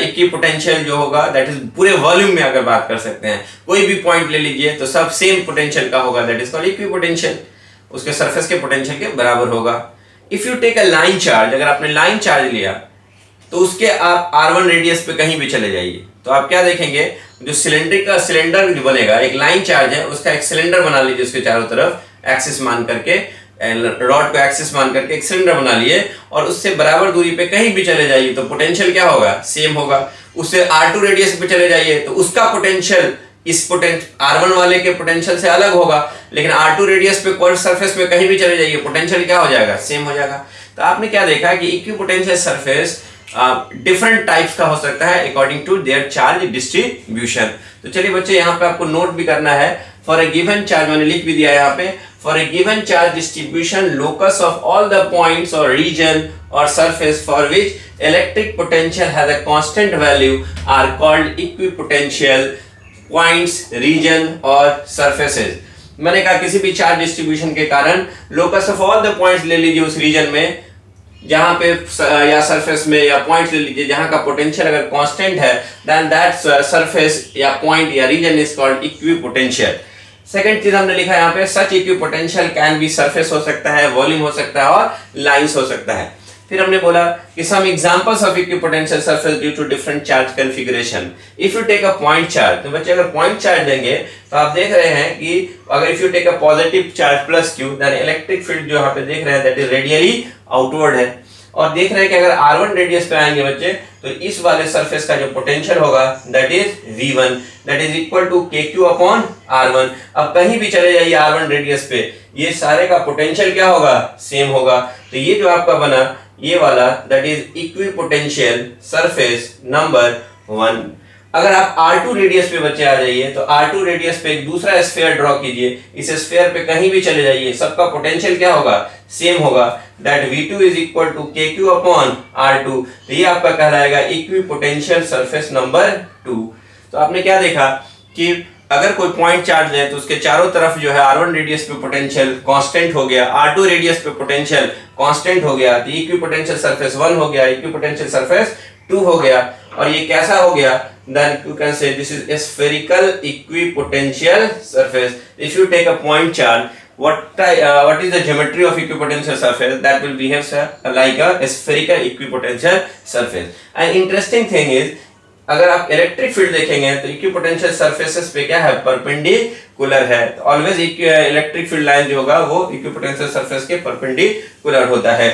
Equipotential जो होगा, दैट इज पूरे वॉल्यूम में अगर बात कर सकते हैं, कोई भी पॉइंट ले लीजिए तो सब सेम पोटेंशियल का होगा, दैट इज कॉल्ड इक्विपोटेंशियल, उसके सरफेस के पोटेंशियल के बराबर होगा। If you take a line charge, अगर आपने लाइन चार्ज लिया, तो उसके आप R1 रेडियस पे कहीं भी चले जाइए तो आप क्या देखेंगे, जो सिलेंडर जो बनेगा, एक लाइन चार्ज है उसका एक सिलेंडर बना लीजिए, उसके चारों तरफ एक्सिस मान करके, रॉड को एक्सिस मान करके एक सिलेंडर बना लिए और उससे बराबर दूरी पे कहीं भी चले जाइए तो पोटेंशियल क्या होगा, सेम होगा। उससे R2 रेडियस पे चले जाइए तो उसका पोटेंशियल इस R1 वाले के पोटेंशियल से अलग होगा, लेकिन R2 रेडियस पे कर्व सरफेस में कहीं भी चले जाइए पोटेंशियल क्या हो जाएगा, सेम हो जाएगा। तो आपने क्या देखा कि इक्विपोटेंशियल सरफेस डिफरेंट टाइप्स का हो सकता है according to their charge distribution. तो चलिए बच्चे यहाँ पे आपको नोट भी करना है, फॉर ए गिवन चार्ज, मैंने लिख भी दिया है यहाँ पे, for a given charge distribution locus of all the points और रीजन और surface for which electric potential has a constant value are called equipotential points, region और सरफेसेस। मैंने कहा किसी भी चार्ज डिस्ट्रीब्यूशन के कारण locus of all the points ले लीजिए उस रीजन में जहां पे, या सरफेस में, या पॉइंट ले लीजिए जहां का पोटेंशियल अगर कांस्टेंट है, देन दैट सरफेस या पॉइंट या region is called equipotential. Second चीज हमने लिखा यहाँ पे, such equipotential can be surface हो सकता है, वॉल्यूम हो सकता है और लाइंस हो सकता है। फिर हमने बोला कि some examples of equipotential surface due to different charge configuration. If you take a point charge, तो बच्चे अगर पॉइंट चार्ज देंगे तो आप देख रहे हैं कि अगर if you take a positive charge plus q, then electric field जो यहाँ पे देख रहे हैं दैट इज रेडियली आउटवर्ड है, और देख रहे हैं कि अगर R1 रेडियस पे आएंगे बच्चे तो इस वाले सरफेस का जो पोटेंशियल होगा that is V1, that is equal to KQ upon R1। अब कहीं भी चले जाइए R1 रेडियस पे, ये सारे का पोटेंशियल क्या होगा, सेम होगा। तो ये जो आपका बना ये वाला that is equipotential surface number 1। अगर आप R2 रेडियस पे बच्चे आ जाइए तो R2 रेडियस पे एक दूसरा स्फीयर ड्रॉ कीजिए, इस स्फीयर पे कहीं भी चले जाइए, सबका पोटेंशियल क्या होगा, सेम होगा, that V2 is equal to KQ upon R2। तो ये आपका कहलाएगा इक्विपोटेंशियल सरफेस नंबर 2। तो आपने क्या देखा कि अगर कोई पॉइंट चार्ज है तो उसके चारों तरफ जो है R1 रेडियस पे पोटेंशियल कांस्टेंट हो गया, R2 रेडियस पे पोटेंशियल कांस्टेंट हो गया, तो इक्विपोटेंशियल सरफेस 1 हो गया, इक्विपोटेंशियल सरफेस 2 हो गया। और ये कैसा हो गया, then you can say this is a spherical equipotential surface. If you take a point charge, what is the geometry of equipotential surface? That will behave like a spherical equipotential surface. And interesting thing is, अगर आप electric field देखेंगे तो equipotential surfaces पे क्या है, perpendicular है। Always electric field line जो होगा वो इक्विपोटेंशियल सरफेस के परपेंडिकुलर होता है।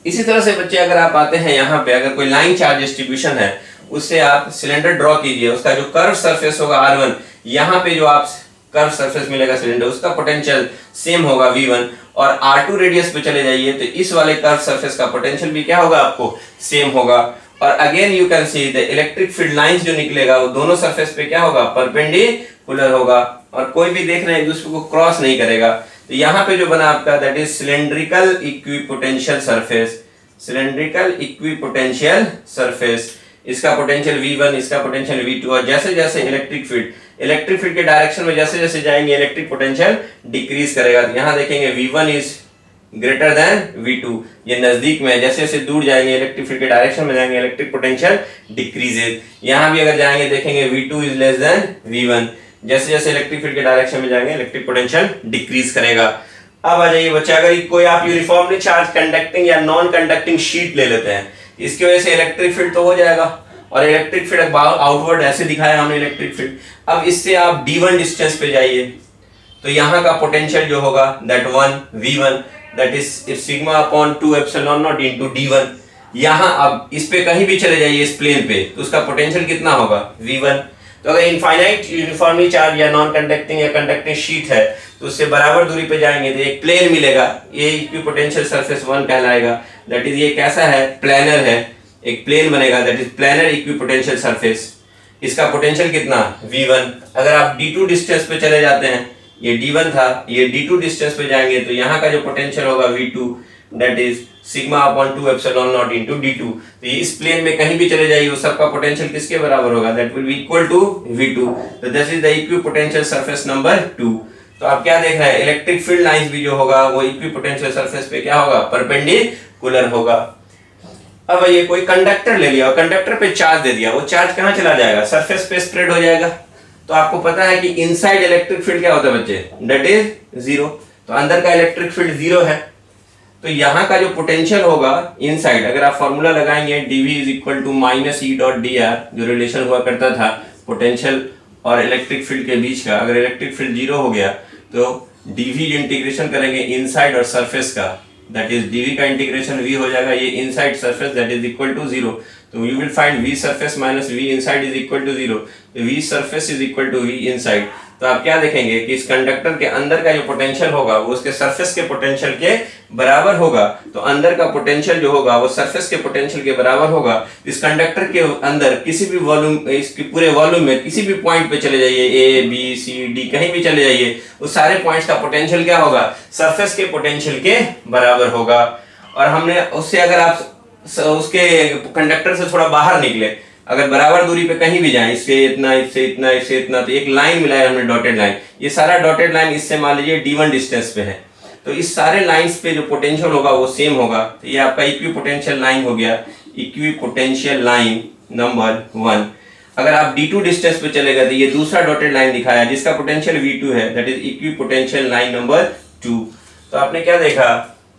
इसी तरह से बच्चे अगर आप आते हैं यहाँ पे, अगर कोई लाइन चार्ज डिस्ट्रीब्यूशन है उससे आप सिलेंडर ड्रॉ कीजिए, उसका जो कर्व सरफेस होगा R1, यहाँ पे जो आप कर्व सरफेस मिलेगा सिलेंडर, उसका पोटेंशियल सेम होगा V1, और R2 रेडियस पे चले जाइए तो इस वाले कर्व सरफेस का पोटेंशियल भी क्या होगा, आपको सेम होगा। और again you can see the electric field lines जो निकलेगा वो दोनों सरफेस पे क्या होगा, परपेंडिकुलर होगा, और कोई भी देख रहे हैं एक दूसरे को क्रॉस नहीं करेगा। तो यहाँ पे जो बना आपका that is cylindrical equipotential surface, cylindrical equipotential surface. इसका पोटेंशियल V1, इसका पोटेंशियल V2, और जैसे जैसे इलेक्ट्रिक फील्ड के डायरेक्शन में जैसे जैसे जाएंगे इलेक्ट्रिक पोटेंशियल डिक्रीज करेगा। तो यहाँ देखेंगे V1 is greater than V2, ये नजदीक में, जैसे जैसे दूर जाएंगे इलेक्ट्रिक फील्ड के डायरेक्शन में जाएंगे इलेक्ट्रिक पोटेंशियल डिक्रीजेज। यहाँ भी अगर जाएंगे देखेंगे V2 is less than V1, जैसे जैसे इलेक्ट्रिक फील्ड के डायरेक्शन में जाएंगे इलेक्ट्रिक पोटेंशियल डिक्रीज करेगा। अब आ जाइए बच्चा, अगर कोई आप यूनिफॉर्मली चार्ज कंडक्टिंग या नॉन कंडक्टिंग शीट ले लेते हैं, इसकी वजह से इलेक्ट्रिक फील्ड तो हो जाएगा, और इलेक्ट्रिक फील्ड आउटवर्ड ऐसे दिखाया हमने इलेक्ट्रिक फील्ड। अब इससे आप D1 डिस्टेंस पे जाइए तो यहाँ का पोटेंशियल जो होगा that 1 V1, that is sigma upon 2 epsilon not into D1। यहाँ अब इस पे कहीं भी चले जाइए इस प्लेन पे तो उसका पोटेंशियल कितना होगा, V1। तो अगर इनफाइनाइट यूनिफॉर्मली चार्ज या नॉन कंडक्टिंग या कंडक्टिंग शीट है तो उससे बराबर दूरी पे जाएंगे तो एक प्लेन मिलेगा, ये इक्विपोटेंशियल सरफेस 1 कहलाएगा। दैट इज ये कैसा है, प्लेनर है, एक प्लेन बनेगा, that is planar equipotential surface. इसका पोटेंशियल कितना, V1। अगर आप D2 डिस्टेंस पे चले जाते हैं, ये D1 था, ये D2 डिस्टेंस पे जाएंगे तो यहाँ का जो पोटेंशियल होगा V2, that is sigma upon 2 epsilon not into D2। तो इस प्लेन में कहीं भी चले जाइए वो सबका पोटेंशियल किसके बराबर होगा, that will be equal to V2। तो this is the equipotential surface number 2। तो आप क्या देख रहे हैं, इलेक्ट्रिक फील्ड लाइंस भी जो होगा वो इक्विपोटेंशियल सरफेस पे क्या होगा, परपेंडिकुलर होगा। अब ये कोई कंडक्टर ले लिया और कंडक्टर पे चार्ज दे दिया, वो चार्ज कहाँ चला जाएगा, सरफेस पे स्प्रेड हो जाएगा। तो आपको पता है कि इनसाइड इलेक्ट्रिक फील्ड क्या होता है बच्चे, दैट इज 0। तो अंदर का इलेक्ट्रिक फील्ड 0 है, तो यहाँ का जो पोटेंशियल होगा इनसाइड, अगर आप फॉर्मूला लगाएंगे dv is equal to minus E dot D R, जो रिलेशन हुआ करता था पोटेंशियल और इलेक्ट्रिक फील्ड के बीच का, अगर इलेक्ट्रिक फील्ड जीरो हो गया तो dv इंटीग्रेशन करेंगे इनसाइड और सरफेस का, दैट इज dv का इंटीग्रेशन v हो जाएगा, ये inside surface that is equal to zero, तो you will find v surface minus v inside is equal to जीरो, v surface is equal to v inside. तो आप क्या देखेंगे कि इस कंडक्टर के अंदर का जो पोटेंशियल होगा वो उसके सरफेस के पोटेंशियल के बराबर होगा, तो अंदर का पोटेंशियल जो होगा वो सरफेस के पोटेंशियल के बराबर होगा। इस कंडक्टर के अंदर किसी भी वॉल्यूम, इसके पूरे वॉल्यूम में किसी भी पॉइंट पे चले जाइए, ए बी सी डी कहीं भी चले जाइए, उस सारे पॉइंट्स का पोटेंशियल क्या होगा, सरफेस के पोटेंशियल के बराबर होगा। और हमने उससे, अगर आप उसके कंडक्टर से थोड़ा बाहर निकले, अगर बराबर दूरी पे कहीं भी जाएं, इससे इतना इससे इतना इससे इतना, तो एक लाइन मिला है हमने डॉटेड लाइन, ये सारा डॉटेड लाइन इससे मान लीजिए d1 डिस्टेंस पे है, तो इस सारे लाइंस पे जो पोटेंशियल होगा वो सेम होगा। तो ये आपका इक्वी पोटेंशियल लाइन हो गया, इक्वी पोटेंशियल लाइन नंबर 1। अगर आप d2 डिस्टेंस पे चले गए तो ये दूसरा डॉटेड लाइन दिखाया जिसका पोटेंशियल v2 है, that is equi potential line number 2। तो आपने क्या देखा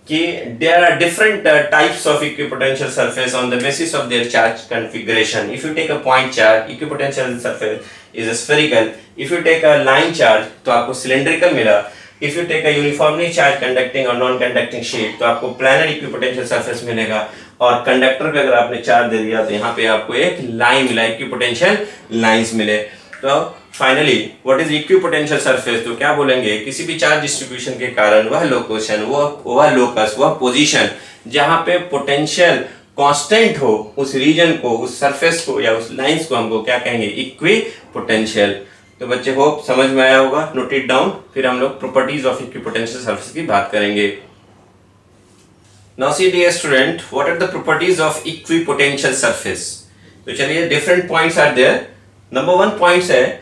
कि there are different types of equipotential surface on the basis of their charge configuration. If you take a point charge, equipotential surface is a spherical. If you take a line charge, तो आपको cylindrical मिला. If you take a uniformly charged conducting or non-conducting sheet, तो आपको planar equipotential surface मिलेगा। और conductor पे अगर आपने चार्ज दे दिया तो यहाँ पे आपको एक लाइन मिला, इक्विपोटेंशियल लाइंस मिले। तो finally what is equipotential surface, तो क्या बोलेंगे, किसी भी चार्ज डिस्ट्रीब्यूशन के कारण वह लोकेशन, वह लोकस, वह पोजीशन जहां पे पोटेंशियल कांस्टेंट हो, उस रीजन को, उस सरफेस को या उस लाइंस को हमको क्या कहेंगे, इक्विपोटेंशियल। तो बच्चे होप समझ में आया होगा, नोट इट डाउन, फिर हम लोग प्रॉपर्टीज ऑफ इक्विपोटेंशियल सरफेस की बात करेंगे। Now see dear student, what are the properties of equipotential surface. तो चलिए, different points are there. Number 1 points है,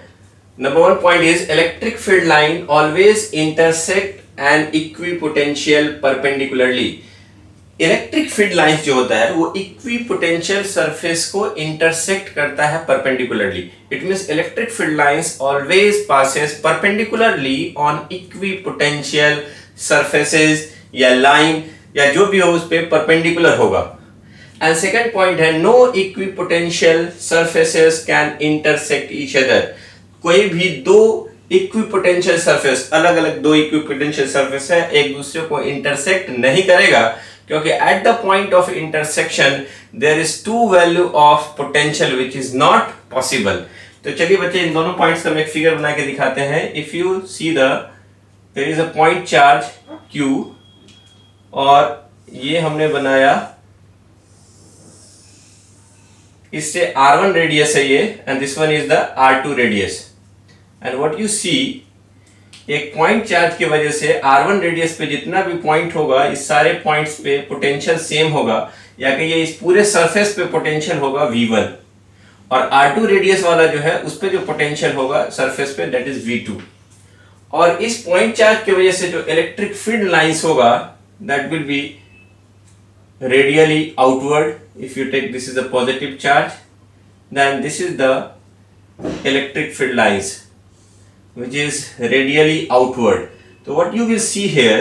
number 1 point is electric field line always intersect an equipotential perpendicularly. Electric field lines जो होता है वो equipotential surface को intersect करता है perpendicularly. It means electric field lines always passes perpendicularly on equipotential surfaces, या line या जो भी हो उस पे परपेंडिकुलर होगा। एंड सेकंड पॉइंट है, no equipotential surfaces can intersect each other. कोई भी दो इक्विपोटेंशियल सरफेस, अलग अलग दो इक्विपोटेंशियल सरफेस है, एक दूसरे को इंटरसेक्ट नहीं करेगा, क्योंकि at the point of intersection there is two value of potential which is not possible. तो चलिए बच्चे, इन दोनों पॉइंट्स का हम एक फिगर बना के दिखाते हैं। If you see there is a point charge Q, और ये हमने बनाया, इससे R1 रेडियस है ये, and this one is the R2 radius. And what you see, एक पॉइंट चार्ज की वजह से R1 रेडियस पे जितना भी पॉइंट होगा, इस सारे पॉइंट्स पे पोटेंशियल सेम होगा, या कि ये इस पूरे सरफेस पे पोटेंशियल होगा V1, और R2 रेडियस वाला जो है उस पे जो पोटेंशियल होगा सरफेस पे, दैट इज V2। और इस पॉइंट चार्ज की वजह से जो इलेक्ट्रिक फील्ड लाइंस होगा, that will be radially outward. If you take this is a positive charge, then this is the electric field lines which is radially outward. So what you will see here,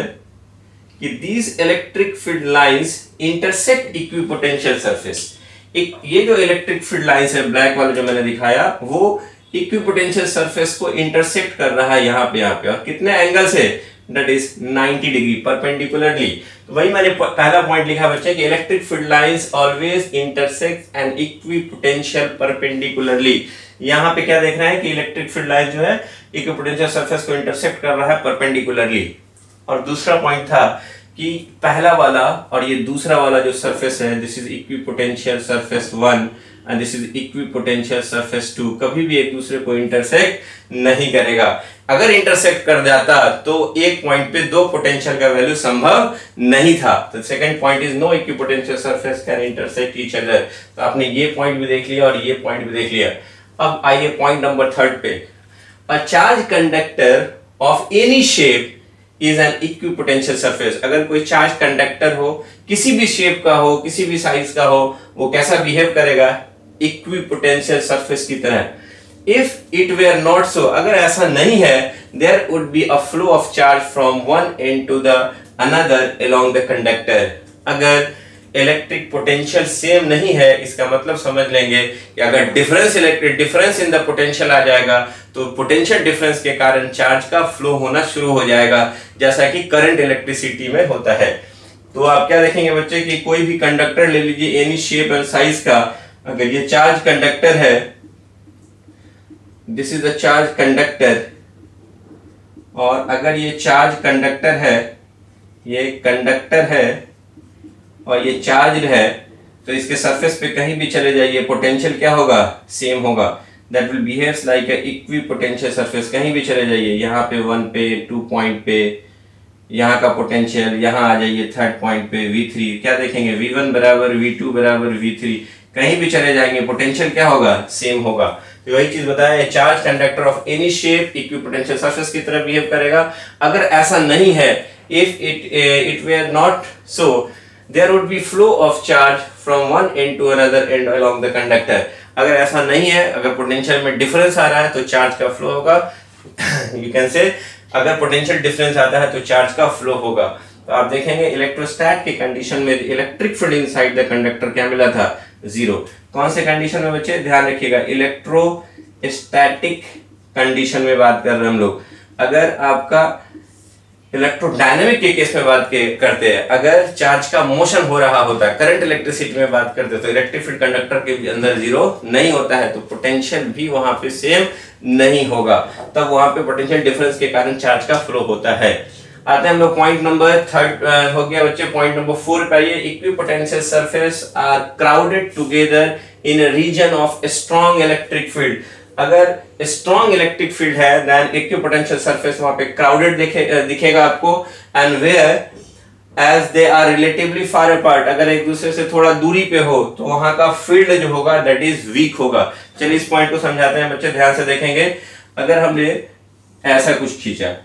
कि these electric field lines intersect equipotential surface. ये जो electric field lines है, black वाला जो मैंने दिखाया, वो equipotential surface को इंटरसेक्ट कर रहा है यहाँ पे, और कितने एंगल से, that is 90 डिग्री परपेंडिकुलरली। तो वही मैंने पहला पॉइंट लिखा बच्चे कि electric field lines always intersect an equipotential perpendicularly. यहाँ पे क्या देख रहे हैं कि इलेक्ट्रिक फील्ड लाइन जो है इक्विपोटेंशियल सरफेस को इंटरसेक्ट कर रहा है परपेंडिकुलरली। और दूसरा पॉइंट था कि पहला वाला और ये दूसरा वाला जो सरफेस है, this is equipotential surface 1 and this is equipotential surface 2, कभी भी एक दूसरे को इंटरसेक्ट नहीं करेगा। अगर इंटरसेक्ट कर जाता तो एक पॉइंट पे दो पोटेंशियल का वैल्यू संभव नहीं था। तो second point is no equipotential surface can intersect each other. तो आपने ये पॉइंट भी देख लिया और ये पॉइंट भी देख लिया। अब आइए पॉइंट नंबर 3 पे। A charge conductor of any shape is an equipotential surface. अगर कोई चार्ज कंडक्टर हो, किसी भी शेप का हो, किसी भी साइज का हो, वो कैसा बिहेव करेगा, इक्विपोटेंशियल सरफेस की तरह। If it were not so, अगर ऐसा नहीं है, there would be a flow of charge from one end to the another along the conductor. अगर इलेक्ट्रिक पोटेंशियल सेम नहीं है, इसका मतलब समझ लेंगे कि अगर डिफरेंस इन द पोटेंशियल आ जाएगा तो पोटेंशियल डिफरेंस के कारण चार्ज का फ्लो होना शुरू हो जाएगा, जैसा कि करंट इलेक्ट्रिसिटी में होता है। तो आप क्या देखेंगे बच्चे कि कोई भी कंडक्टर ले लीजिए एनी शेप एंड साइज का, अगर ये चार्ज कंडक्टर है, this is a charge conductor, और अगर ये चार्ज कंडक्टर है, ये कंडक्टर है और ये चार्ज है, तो इसके सरफेस पे कहीं भी चले जाइए पोटेंशियल क्या होगा, सेम होगा। That will behaves like a equipotential surface. कहीं भी चले जाइए, यहाँ पे 1 पे 2 पॉइंट पे, यहाँ का पोटेंशियल, यहाँ आ जाइए 3rd पॉइंट पे V3, क्या देखेंगे V1 बराबर V2 बराबर V3, कहीं भी चले जाएंगे पोटेंशियल क्या होगा, सेम होगा। तो वही चीज बताया, charge conductor of any shape equipotential surface की तरह बिहेव करेगा। अगर ऐसा नहीं है, if it were not so, there would be flow of charge from one end to another end along the conductor। अगर ऐसा नहीं है, अगर पोटेंशियल में डिफरेंस आ रहा है तो चार्ज का फ्लो होगा। you can say अगर पोटेंशियल डिफरेंस आता है तो चार्ज का फ्लो होगा। तो आप देखेंगे इलेक्ट्रोस्टैट की कंडीशन में electric field inside the conductor क्या मिला था, 0। कौन से कंडीशन में बच्चे, ध्यान रखिएगा, इलेक्ट्रोस्टैटिक कंडीशन में बात कर रहे हैं हम लोग। अगर आपका इलेक्ट्रोडायनेमिक के केस में बात करते हैं, अगर चार्ज का मोशन हो रहा होता है, करंट इलेक्ट्रिसिटी में बात करते हैं, तो इलेक्ट्रिक फील्ड कंडक्टर के अंदर 0 नहीं होता है, तो पोटेंशियल भी वहां पे सेम नहीं होगा, तब वहां पे पोटेंशियल डिफरेंस के कारण चार्ज का फ्लो होता है। आते हैं हम लोग पॉइंट नंबर 3 हो गया बच्चे। पॉइंट नंबर 4 पे आइए। Equipotential surface are crowded together in a region of strong electric field. अगर स्ट्रॉन्ग इलेक्ट्रिक फील्ड है, देन इक्विपोटेंशियल सरफेस वहां पे क्राउडेड दिखेगा आपको, and whereas they are relatively far apart, अगर एक दूसरे से थोड़ा दूरी पे हो तो वहां का फील्ड जो होगा दैट इज वीक होगा। चलिए इस पॉइंट को समझाते हैं बच्चे, ध्यान से देखेंगे। अगर हमने ऐसा कुछ खींचा,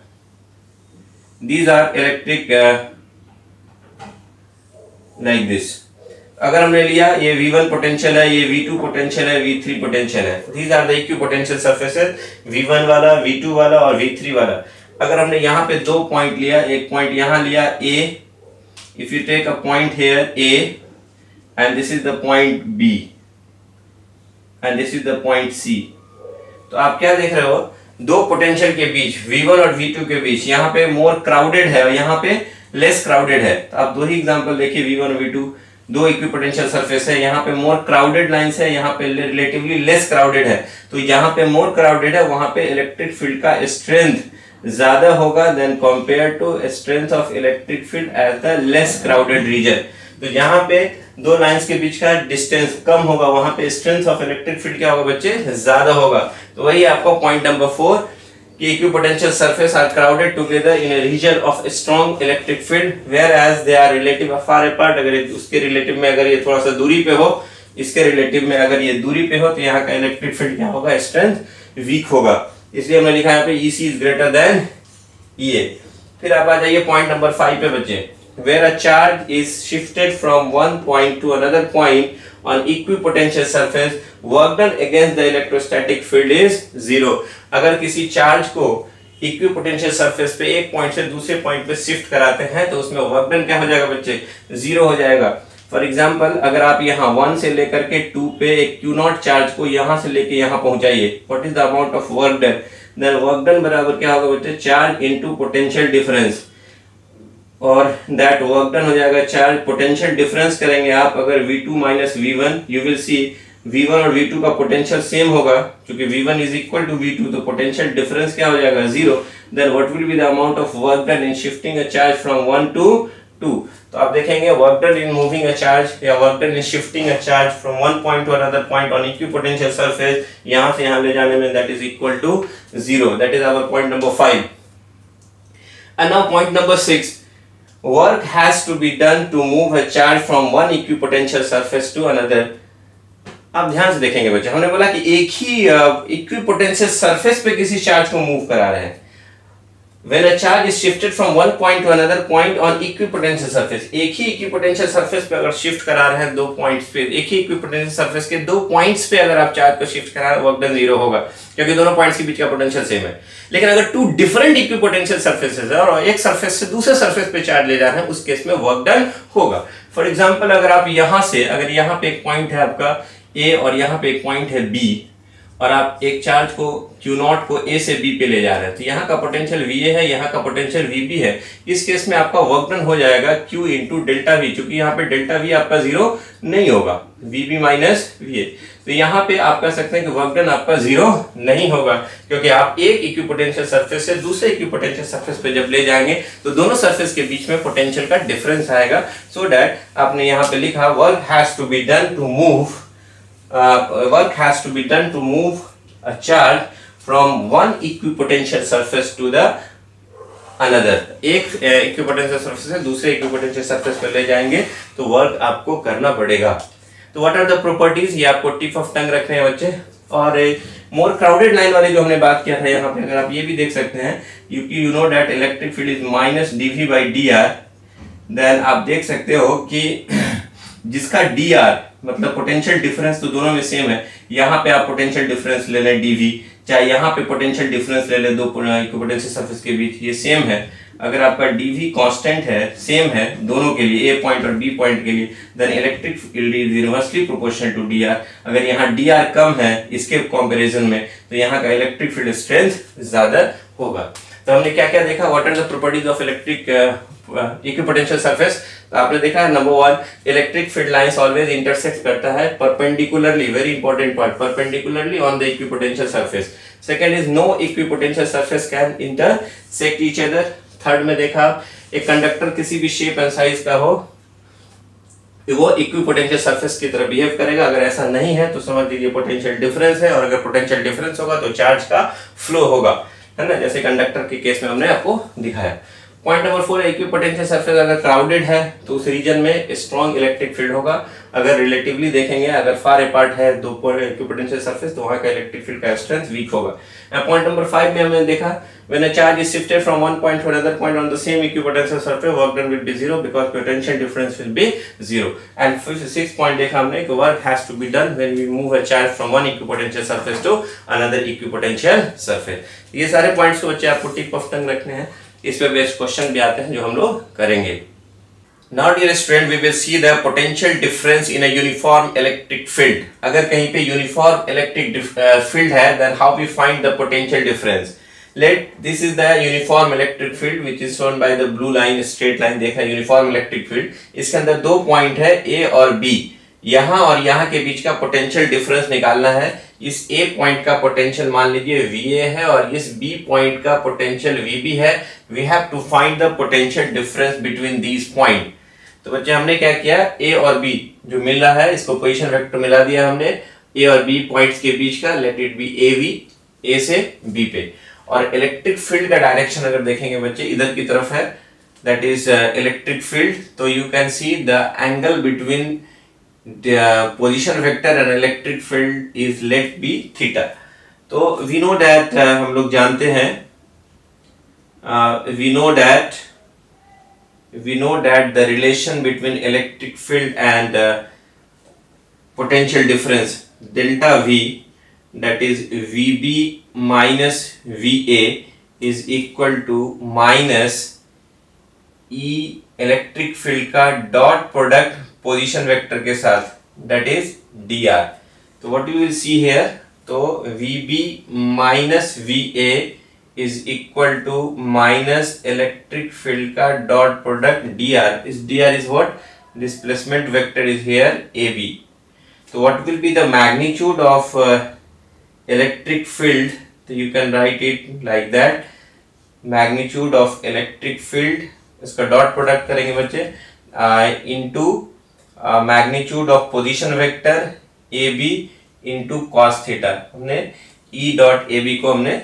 these are electric like this, अगर हमने लिया ये V1 पोटेंशियल है, ये V2 पोटेंशियल है, V3 पोटेंशियल है, these are the equipotential surfaces, V1 वाला, V2 वाला और V3 वाला। अगर हमने यहाँ पे 2 पॉइंट लिया, एक पॉइंट यहाँ लिया A, if you take a point here A and this is the point B and this is the point C, तो आप क्या देख रहे हो, दो पोटेंशियल के बीच V1 और V2 के बीच यहाँ पे मोर क्राउडेड है और यहाँ पे लेस क्राउडेड है। तो आप दो ही एग्जांपल देखिए, V1 और V2 दो इक्विपोटेंशियल सरफेस है, यहाँ पे मोर क्राउडेड लाइंस है, यहाँ पे रिलेटिवली लेस क्राउडेड है। तो यहाँ पे मोर क्राउडेड है, वहां पे इलेक्ट्रिक फील्ड का स्ट्रेंथ ज्यादा होगा then compare to strength of electric field at the less crowded region. तो यहाँ पे दो लाइंस के बीच का डिस्टेंस कम होगा, वहां पे स्ट्रेंथ ऑफ इलेक्ट्रिक फील्ड क्या होगा बच्चे, ज्यादा होगा। तो वही आपको पॉइंट नंबर 4 कि equipotential surface are crowded together in a region of strong electric field whereas they are relative far apart. अगर उसके रिलेटिव में अगर ये थोड़ा सा दूरी पे हो, इसके रिलेटिव में अगर ये दूरी पे हो, तो यहाँ का इलेक्ट्रिक फील्ड क्या होगा, स्ट्रेंथ वीक होगा। इसलिए हमने लिखा यहाँ पे EC is greater than EA। फिर आप आ जाइए पॉइंट नंबर 5 पे बच्चे। Where a charge is shifted from one point to another point on equipotential surface, work done against the electrostatic field is 0। अगर किसी चार्ज को इक्विपोटेंशियल सरफेस पे एक पॉइंट से दूसरे पॉइंट पे शिफ्ट कराते हैं तो उसमें वर्क डन क्या हो जाएगा बच्चे, 0 हो जाएगा। फॉर एग्जांपल अगर आप यहाँ 1 से लेकर के 2 पे एक Q0 चार्ज को यहाँ से लेके यहाँ पहुंचाइए, what is the amount of work done, then work done बराबर क्या होगा बच्चे, चार्ज इनटू पोटेंशियल डिफरेंस, और दैट वर्क डन हो जाएगा चार्ज पोटेंशियल डिफरेंस करेंगे आप अगर V2 minus V1, you will C V1 और V2 का पोटेंशियल सेम होगा, क्योंकि V1 is equal to V2, तो पोटेंशियल डिफरेंस क्या हो जाएगा, 0। Then what will be the amount of work done in shifting a charge from 1 to 2। तो आप देखेंगे work done in moving a charge या work done in shifting a charge from one point to another point on equipotential surface, यहां से यहां ले जाने में that is equal to 0। That is our point number 5। And now point number 6, work has to be done to move a charge from one equipotential surface to another। आप ध्यान से देखेंगे बच्चे, हमने बोला कि एक ही इक्विपोटेंशियल सरफेस पे किसी चार्ज को मूव करा रहे हैं। When a charge is shifted from one point to another point on equipotential surface, एक ही इक्विपोटेंशियल सरफेस पे अगर शिफ्ट करा रहे हैं दो पॉइंट्स पे, एक ही इक्विपोटेंशियल सरफेस के दो पॉइंट्स पे अगर आप चार्ज को शिफ्ट करा रहे हैं, वर्क डन जीरो होगा क्योंकि दोनों पॉइंट्स के बीच का पोटेंशियल सेम है। लेकिन अगर टू डिफरेंट इक्विपोटेंशियल सरफेसेस है और एक सरफेस से दूसरे सरफेस पे चार्ज ले जा रहे हैं, उस केस में वर्क डन होगा। फॉर एग्जांपल अगर आप यहां से, अगर यहां पे एक पॉइंट है आपका ए और यहां पे एक पॉइंट है बी, और आप एक चार्ज को Q0 को A से B पे ले जा रहे हैं, तो यहाँ का पोटेंशियल VA है, यहाँ का पोटेंशियल VB है। इस केस में आपका वर्क डन हो जाएगा Q इंटू डेल्टा V, चूंकि यहाँ पे डेल्टा V आपका जीरो नहीं होगा, VB माइनस VA। तो यहाँ पे आप कह सकते हैं कि वर्क डन आपका जीरो नहीं होगा, क्योंकि आप एक इक्विपोटेंशियल सरफेस से दूसरे इक्विपोटेंशियल सरफेस पे जब ले जाएंगे तो दोनों सरफेस के बीच में पोटेंशियल का डिफरेंस आएगा। सो दैट आपने यहाँ पे लिखा work has to be done to move work has to be done to move a charge from one equipotential surface to the another। एक इक्विपोटेंशियल सरफेस से दूसरे इक्विपोटेंशियल सरफेस पर ले जाएंगे तो वर्क आपको करना पड़ेगा। तो व्हाट आर द प्रॉपर्टीज, ये आपको टिप ऑफ टंग रखने हैं बच्चे। और मोर क्राउडेड लाइन वाले जो हमने बात किया था, यहाँ पे अगर आप ये भी देख सकते हैं, you know that electric field is minus dV by dr, देन आप देख सकते हो कि जिसका dr मतलब पोटेंशियल डिफरेंस तो दोनों में सेम है। यहाँ पे आप पोटेंशियल डिफरेंस ले लें dV, चाहे यहाँ पे पोटेंशियल डिफरेंस ले लें दो इक्विपोटेंशियल सरफेस के बीच, ये सेम है। अगर आपका dV कांस्टेंट है, सेम है दोनों के लिए, A पॉइंट और B पॉइंट के लिए, then electric field is inversely proportional to dr। अगर यहाँ dr कम है इसके कंपैरिजन में, तो यहाँ का इलेक्ट्रिक फील्ड स्ट्रेंथ ज्यादा होगा। तो हमने क्या क्या देखा, what are the properties of electric equipotential surface. तो आपने देखा है number one, electric field lines always intersect करता है perpendicularly, very important point, perpendicularly on the equipotential surface. Second is no equipotential surface can intersect each other. Third में देखा एक conductor किसी भी शेप एंड साइज का हो, वो इक्विपोटेंशियल सरफेस की तरह बिहेव करेगा। अगर ऐसा नहीं है तो समझ लीजिए पोटेंशियल डिफरेंस है, और अगर पोटेंशियल डिफरेंस होगा तो चार्ज का फ्लो होगा, है ना, जैसे कंडक्टर के केस में हमने आपको दिखाया। पॉइंट नंबर 4, इक्विपोटेंशियल सरफेस अगर क्राउडेड है तो उस रीजन में स्ट्रॉन्ग इलेक्ट्रिक फील्ड होगा। अगर रिलेटिवली देखेंगे, अगर फार अपार्ट है दो इक्विपोटेंशियल सरफेस, तो वहां का इलेक्ट्रिक फील्ड का स्ट्रेंथ वीक होगा। पॉइंट नंबर 5 में हमने देखा when a charge is shifted from one point to another point on the same equipotential surface, work done will be zero because potential difference will be zero. And 6th point देखा हमने कि work has to be done when we move a charge from one equipotential surface to another equipotential surface. ये सारे पॉइंट्स को बच्चे आपको tip of tongue रखने हैं। इस पे बेस्ड क्वेश्चन भी आते हैं जो हम लोग करेंगे। Now dear student, we will see the potential difference in a uniform electric field। अगर कहीं पे uniform electric field है, then how we find the potential difference? This is the uniform electric field which is shown by the blue line, straight line देखा uniform electric field। इसके अंदर दो point है A और B, यहाँ और यहाँ के बीच का पोटेंशियल डिफरेंस निकालना है। इस A पॉइंट का पोटेंशियल मान लीजिए VA है और इस B पॉइंट का पोटेंशियल VB है। We have to find the potential difference between these point। तो बच्चे हमने क्या किया, A और B जो मिल रहा है इसको पोजीशन वेक्टर मिला दिया हमने A और B पॉइंट्स के बीच का, let it be AV, A से B पे। और इलेक्ट्रिक फील्ड का डायरेक्शन अगर देखेंगे बच्चे इधर की तरफ है, दैट इज इलेक्ट्रिक फील्ड। तो you can see the angle between the position vector and electric field is let be theta। तो we know that हम लोग जानते हैं we know that the relation between electric field and potential difference delta V, that is VB minus VA is equal to minus E electric field का dot product position vector के साथ, that is dr। तो what you will see here, तो VB minus VA is equal to minus electric field का dot product dr। इस dr is what, displacement vector is here AB। तो what will be the magnitude of electric field, तो you can write it like that, magnitude of electric field, इसका dot product करेंगे बच्चे, into magnitude of position vector AB into cos theta. हमने E dot AB को हमने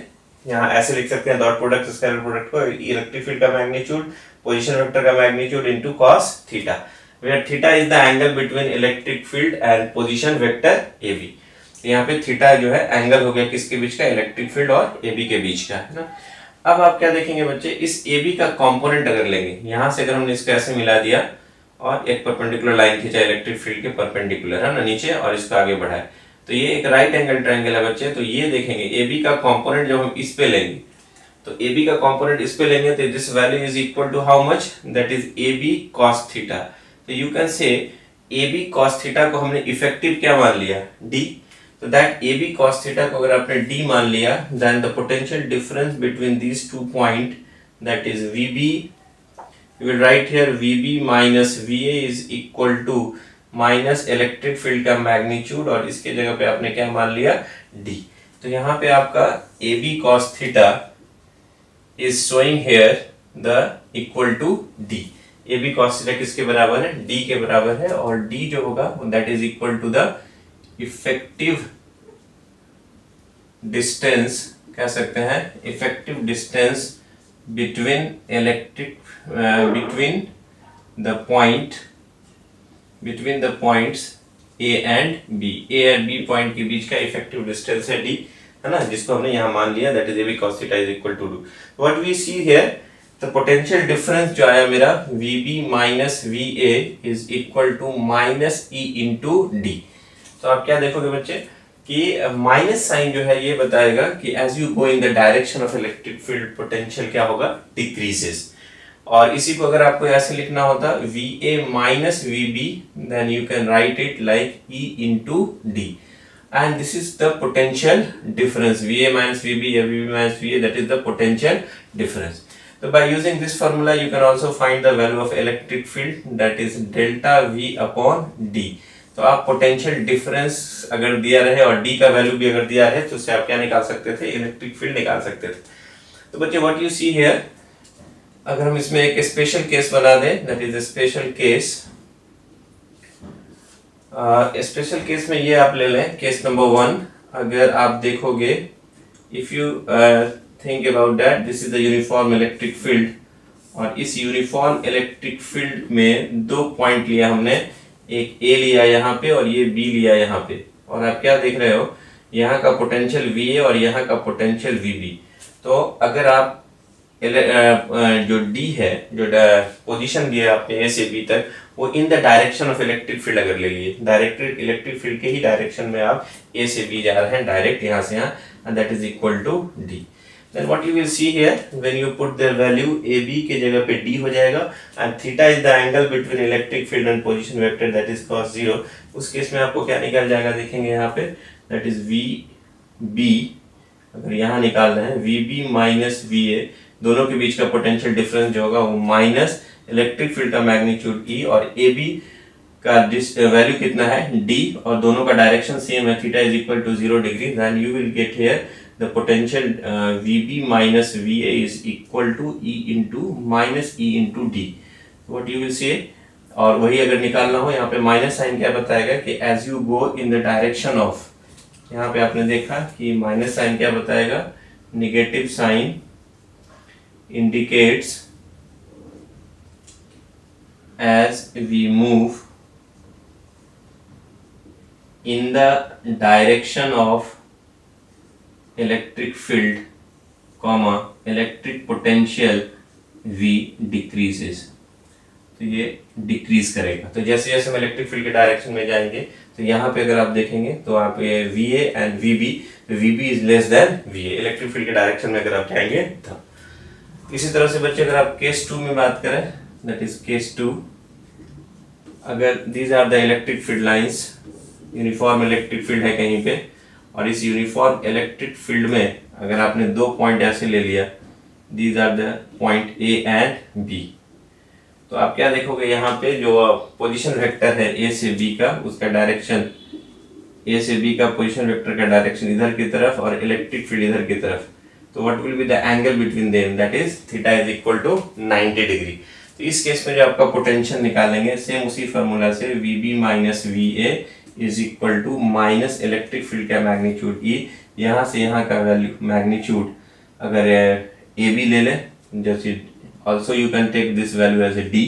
यहाँ ऐसे लिख सकते हैं, डॉट प्रोडक्ट स्केलर प्रोडक्ट को इलेक्ट्रिक फील्ड का मैग्नीट्यूड, पोजीशन वेक्टर का magnitude into cos theta, where theta is the angle between electric field and position vector AB। यहाँ पे थीटा जो है एंगल हो गया किसके बीच का, इलेक्ट्रिक फील्ड और AB के बीच का, है ना। अब आप क्या देखेंगे बच्चे, इस ए बी का कंपोनेंट अगर लेंगे, यहां से अगर हमने इसको ऐसे मिला दिया और एक परपेंडिकुलर लाइन खींचा इलेक्ट्रिक फील्ड के परपेंडिकुलर, है ना, नीचे, और इसको आगे बढ़ाए, तो ये एक राइट एंगल ट्रायंगल है बच्चे। तो ये देखेंगे ए बी का कंपोनेंट जब हम इस पे लेंगे, तो ए बी का कंपोनेंट इस पे लेंगे तो this value is equal to how much, that is A B cos theta. तो you can say A B cos theta को हमने इफेक्टिव क्या मान लिया, डी। तो that A B cos theta को अगर आपने डी मान लिया, then the potential difference between these two point, that is V B, you will write here VB minus VA is equal to minus electric field का magnitude, और इसके जगह पे आपने क्या मान लिया, D। तो यहाँ पे आपका AB cos theta is showing here the equal to D। AB cos theta किसके बराबर है, D के बराबर है, और D जो होगा that is equal to the effective distance, कह सकते हैं effective distance between between the points A and B, A और B पॉइंट के बीच का इफेक्टिव डिस्टेंस है D, है ना, जिसको हमने यहाँ मान लिया, that is AB cos theta is equal to D. What we see here, the potential difference जो आया मेरा VB minus VA is equal to minus E into D। तो आप क्या देखोगे बच्चे कि माइनस साइन जो है ये बताएगा कि as you go in the direction of electric field potential क्या होगा, डिक्रीजेस। और इसी को अगर आपको ऐसे लिखना होता VA minus VB, then you can write it like E into D, and this is the potential difference, VA minus VB या VB minus VA, that is the potential difference. तो by using this formula you can also find the value of electric field, that is delta V upon D। तो आप potential difference अगर दिया रहे और D का value भी अगर दिया है, तो उससे आप क्या निकाल सकते थे, इलेक्ट्रिक फील्ड निकाल सकते थे। तो बच्चे व्हाट यू सी हियर, अगर हम इसमें एक स्पेशल केस बना दें, that is special case, special case में ये आप ले लें केस नंबर 1। अगर आप देखोगे, if you think about that, this is the uniform electric field, और इस यूनिफॉर्म इलेक्ट्रिक फील्ड में दो पॉइंट लिया हमने, एक A लिया यहाँ पे और ये B लिया यहाँ पे, और आप क्या देख रहे हो, यहाँ का पोटेंशियल VA और यहाँ का पोटेंशियल VB। तो अगर आप जो D है, जो पोजीशन दिया आपने A से B तक, वो इन the direction of electric field अगर ले लिए, डायरेक्ट इलेक्ट्रिक फील्ड के ही डायरेक्शन में आप A से B जा रहे हैं डायरेक्ट यहाँ से यहाँ, and that is equal to D। Then what you will see here, when you put their value, AB के जगह पे D हो जाएगा, and theta is the angle between electric field and position vector, that is cos 0। उस case में आपको क्या निकल जाएगा, देखेंगे यहाँ पे, that is VB, अगर यहाँ निकाल रहे हैं VB माइनस VA, दोनों के बीच का पोटेंशियल डिफरेंस जो होगा वो माइनस इलेक्ट्रिक फील्ड का मैग्नीट्यूड E, और AB का वैल्यू कितना है D, और दोनों का डायरेक्शन सेम है, theta is equal to 0 degree, then you will get here the potential VB minus VA is equal to E into minus E into D। what you will say, और वही अगर निकालना हो, यहाँ पे माइनस साइन क्या बताएगा कि as you go in the direction of, यहाँ पे आपने देखा कि माइनस साइन क्या बताएगा, negative sign indicates as we move in the direction of electric field comma electric potential V decreases. तो ये डिक्रीज करेगा, तो जैसे जैसे हम इलेक्ट्रिक फील्ड के डायरेक्शन में जाएंगे, तो यहाँ पे अगर आप देखेंगे तो आप ये VA एंड VB, तो VB is less than VA, electric field के डायरेक्शन में अगर आप जाएंगे तो। इसी तरह से बच्चे अगर आप केस 2 में बात करें, दैट इज केस 2, अगर these are the electric field lines, uniform electric field है कहीं पे, और इस यूनिफॉर्म इलेक्ट्रिक फील्ड में अगर आपने दो पॉइंट ऐसे ले लिया, these are the point A and B, तो आप क्या देखोगे, यहाँ पे जो पोजीशन वेक्टर है A से B का, उसका डायरेक्शन, A से B का पोजीशन वेक्टर का डायरेक्शन इधर की तरफ और इलेक्ट्रिक फील्ड इधर की तरफ, तो what will be the angle between them, that is theta is equal to 90 degree. तो इस केस में जो आपका पोटेंशियल निकालेंगे, सेम उसी फार्मूला से VB minus VA is equal to minus electric field का मैग्नीट्यूड E, यहाँ से यहाँ का वैल्यू मैग्नीट्यूड अगर AB ले लें, जैसे also you can take this value as a D,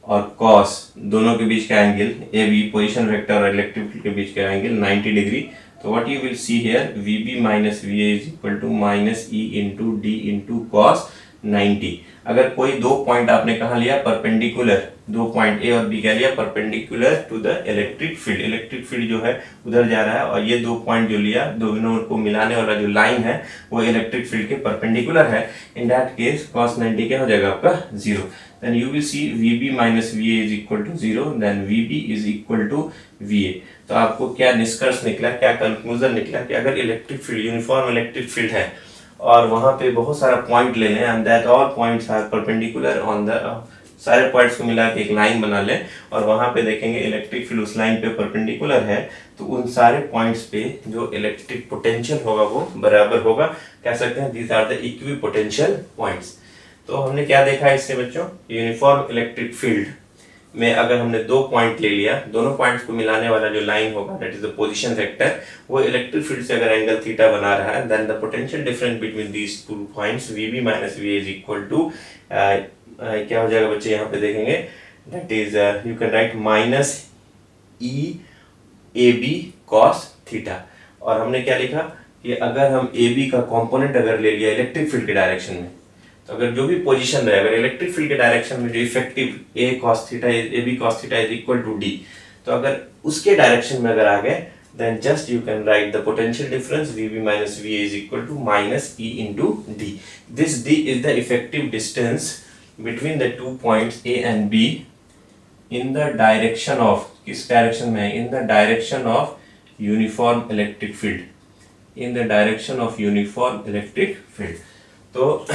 और cos दोनों के बीच का एंगल AB पोजीशन वेक्टर और इलेक्ट्रिक फील्ड के बीच का एंगल 90 डिग्री, तो what you will see here, VB minus VA is equal to minus E into D into cos 90। अगर कोई दो पॉइंट आपने कहा लिया परपेंडिकुलर, दो पॉइंट ए और बी क्या लिया perpendicular to the electric field, electric field जो है उधर जा रहा है, और ये दो पॉइंट जो लिया, दोनों को मिलाने वाला जो लाइन है वो इलेक्ट्रिक फील्ड के परपेंडिकुलर है, इन दैट केस cos 90 क्या हो जाएगा आपका 0। Then you will see VB minus VA is equal to 0, then VB is equal to VA। तो आपको क्या निष्कर्ष निकला, क्या कंक्लूजन निकला कि अगर electric field, uniform electric field है और वहां पे बहुत सारा पॉइंट ले लें and that all points are perpendicular on the, सारे पॉइंट्स को मिला के एक लाइन बना लें और वहां पे देखेंगे इलेक्ट्रिक फील्ड उस लाइन पे परपेंडिकुलर है, तो उन सारे पॉइंट्स पे जो इलेक्ट्रिक पोटेंशियल होगा वो बराबर होगा। कह सकते हैं these are the equipotential points. तो हमने क्या देखा इससे बच्चों, यूनिफॉर्म इलेक्ट्रिक फील्ड में अगर हमने दो पॉइंट ले लिया, दोनों पॉइंट्स को मिलाने वाला जो लाइन होगा that is the position vector, वो इलेक्ट्रिक फील्ड से अगर एंगल थीटा बना रहा है, then the potential difference between these two points VB minus VA is equal to क्या हो जाएगा बच्चे, यहाँ पे देखेंगे that is you can write minus EAB cos theta. और हमने क्या लिखा कि अगर हम AB का कंपोनेंट अगर ले लिया इलेक्ट्रिक फील्ड के डायरेक्शन में, तो अगर जो भी पोजीशन रहे, अगर इलेक्ट्रिक फील्ड के डायरेक्शन में जो effective A cos theta AB cos theta is equal to D, तो अगर उसके डायरेक्शन में अगर आ गए, then just you can write the potential difference VB minus VA is equal to minus E into D. This D is the effective distance between the two points A and B in the direction of, किस direction में है, in the direction of uniform electric field, in the direction of uniform electric field। तो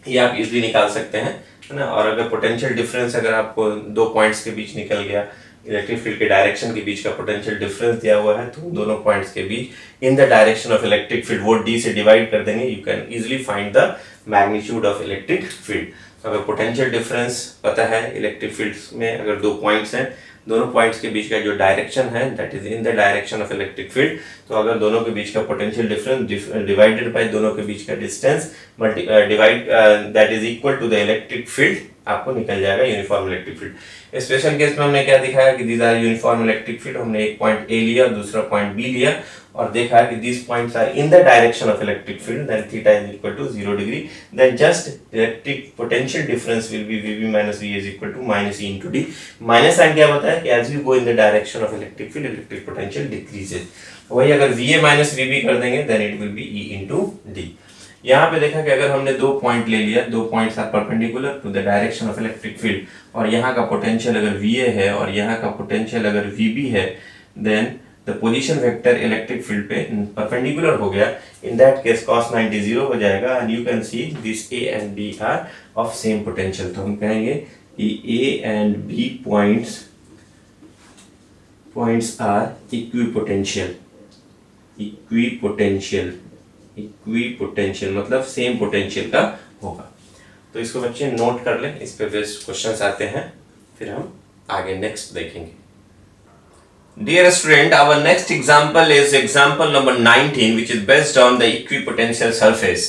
ये आप easily निकाल सकते हैं, है ना। और अगर पोटेंशियल डिफरेंस अगर आपको दो पॉइंट्स के बीच निकल गया, इलेक्ट्रिक फील्ड के डायरेक्शन के बीच का पोटेंशियल डिफरेंस दिया हुआ है, तो दोनों पॉइंट्स के बीच in the direction of electric field वो D से डिवाइड कर देंगे, you can easily find the magnitude of electric field. तो अगर पोटेंशियल डिफरेंस पता है इलेक्ट्रिक फील्ड में, अगर दो पॉइंट्स हैं, दोनों पॉइंट्स के बीच का जो डायरेक्शन है that is in the direction of electric field, तो अगर दोनों के बीच का पोटेंशियल डिफरेंस डिवाइडेड बाय दोनों के बीच का distance divide that is equal to the electric field, आपको निकल जाएगा uniform electric field. Special case में हमने क्या दिखाया कि these are uniform electric field, हमने एक पॉइंट A लिया और दूसरा पॉइंट B लिया और देखा कि these points are in the direction of electric field, then theta is equal to 0 degree, then just electric potential difference will be VB minus VA is equal to minus E into D। Minus sign क्या बताया कि as you go in the direction of electric field, electric potential decreases। वही अगर VA minus VB कर देंगे then it will be E into D। यहाँ पे देखा कि अगर हमने दो पॉइंट ले लिया, दो points are perpendicular to the direction of electric field, और यहाँ का पोटेंशियल अगर VA है और यहाँ का पोटेंशियल अगर VB है, then the position vector electric field पे परपेंडिकुलर हो गया, इन दैट केस cos 90 0 हो जाएगा and you can see this A and B are of same potential. तो हम कहेंगे कि A and B points are equipotential, equipotential मतलब सेम पोटेंशियल का होगा। तो इसको बच्चे नोट कर लें, इस पे बेस्ड क्वेश्चंस आते हैं, फिर हम आगे नेक्स्ट देखेंगे। Dear student, our next example is example number 19 which is based on the equipotential surface।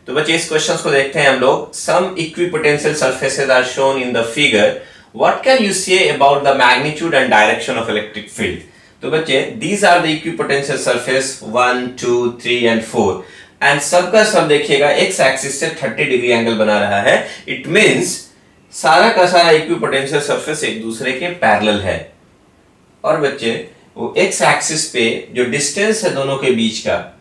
तो बच्चे इस क्वेश्चन को देखते हैं हम लोग। Some equipotential surfaces are shown in the figure. What can you say about the magnitude and direction of electric field? तो बच्चे these are the equipotential surface 1, 2, 3 and 4 and सबका सब देखिएगा x एक्सिस से 30 डिग्री एंगल बना रहा है। It means सारा का सारा इक्विपोटेंशियल सरफेस एक दूसरे के पैरेलल है। और बच्चे वो x एक्सिस पे जो डिस्टेंस है दोनों के बीच का,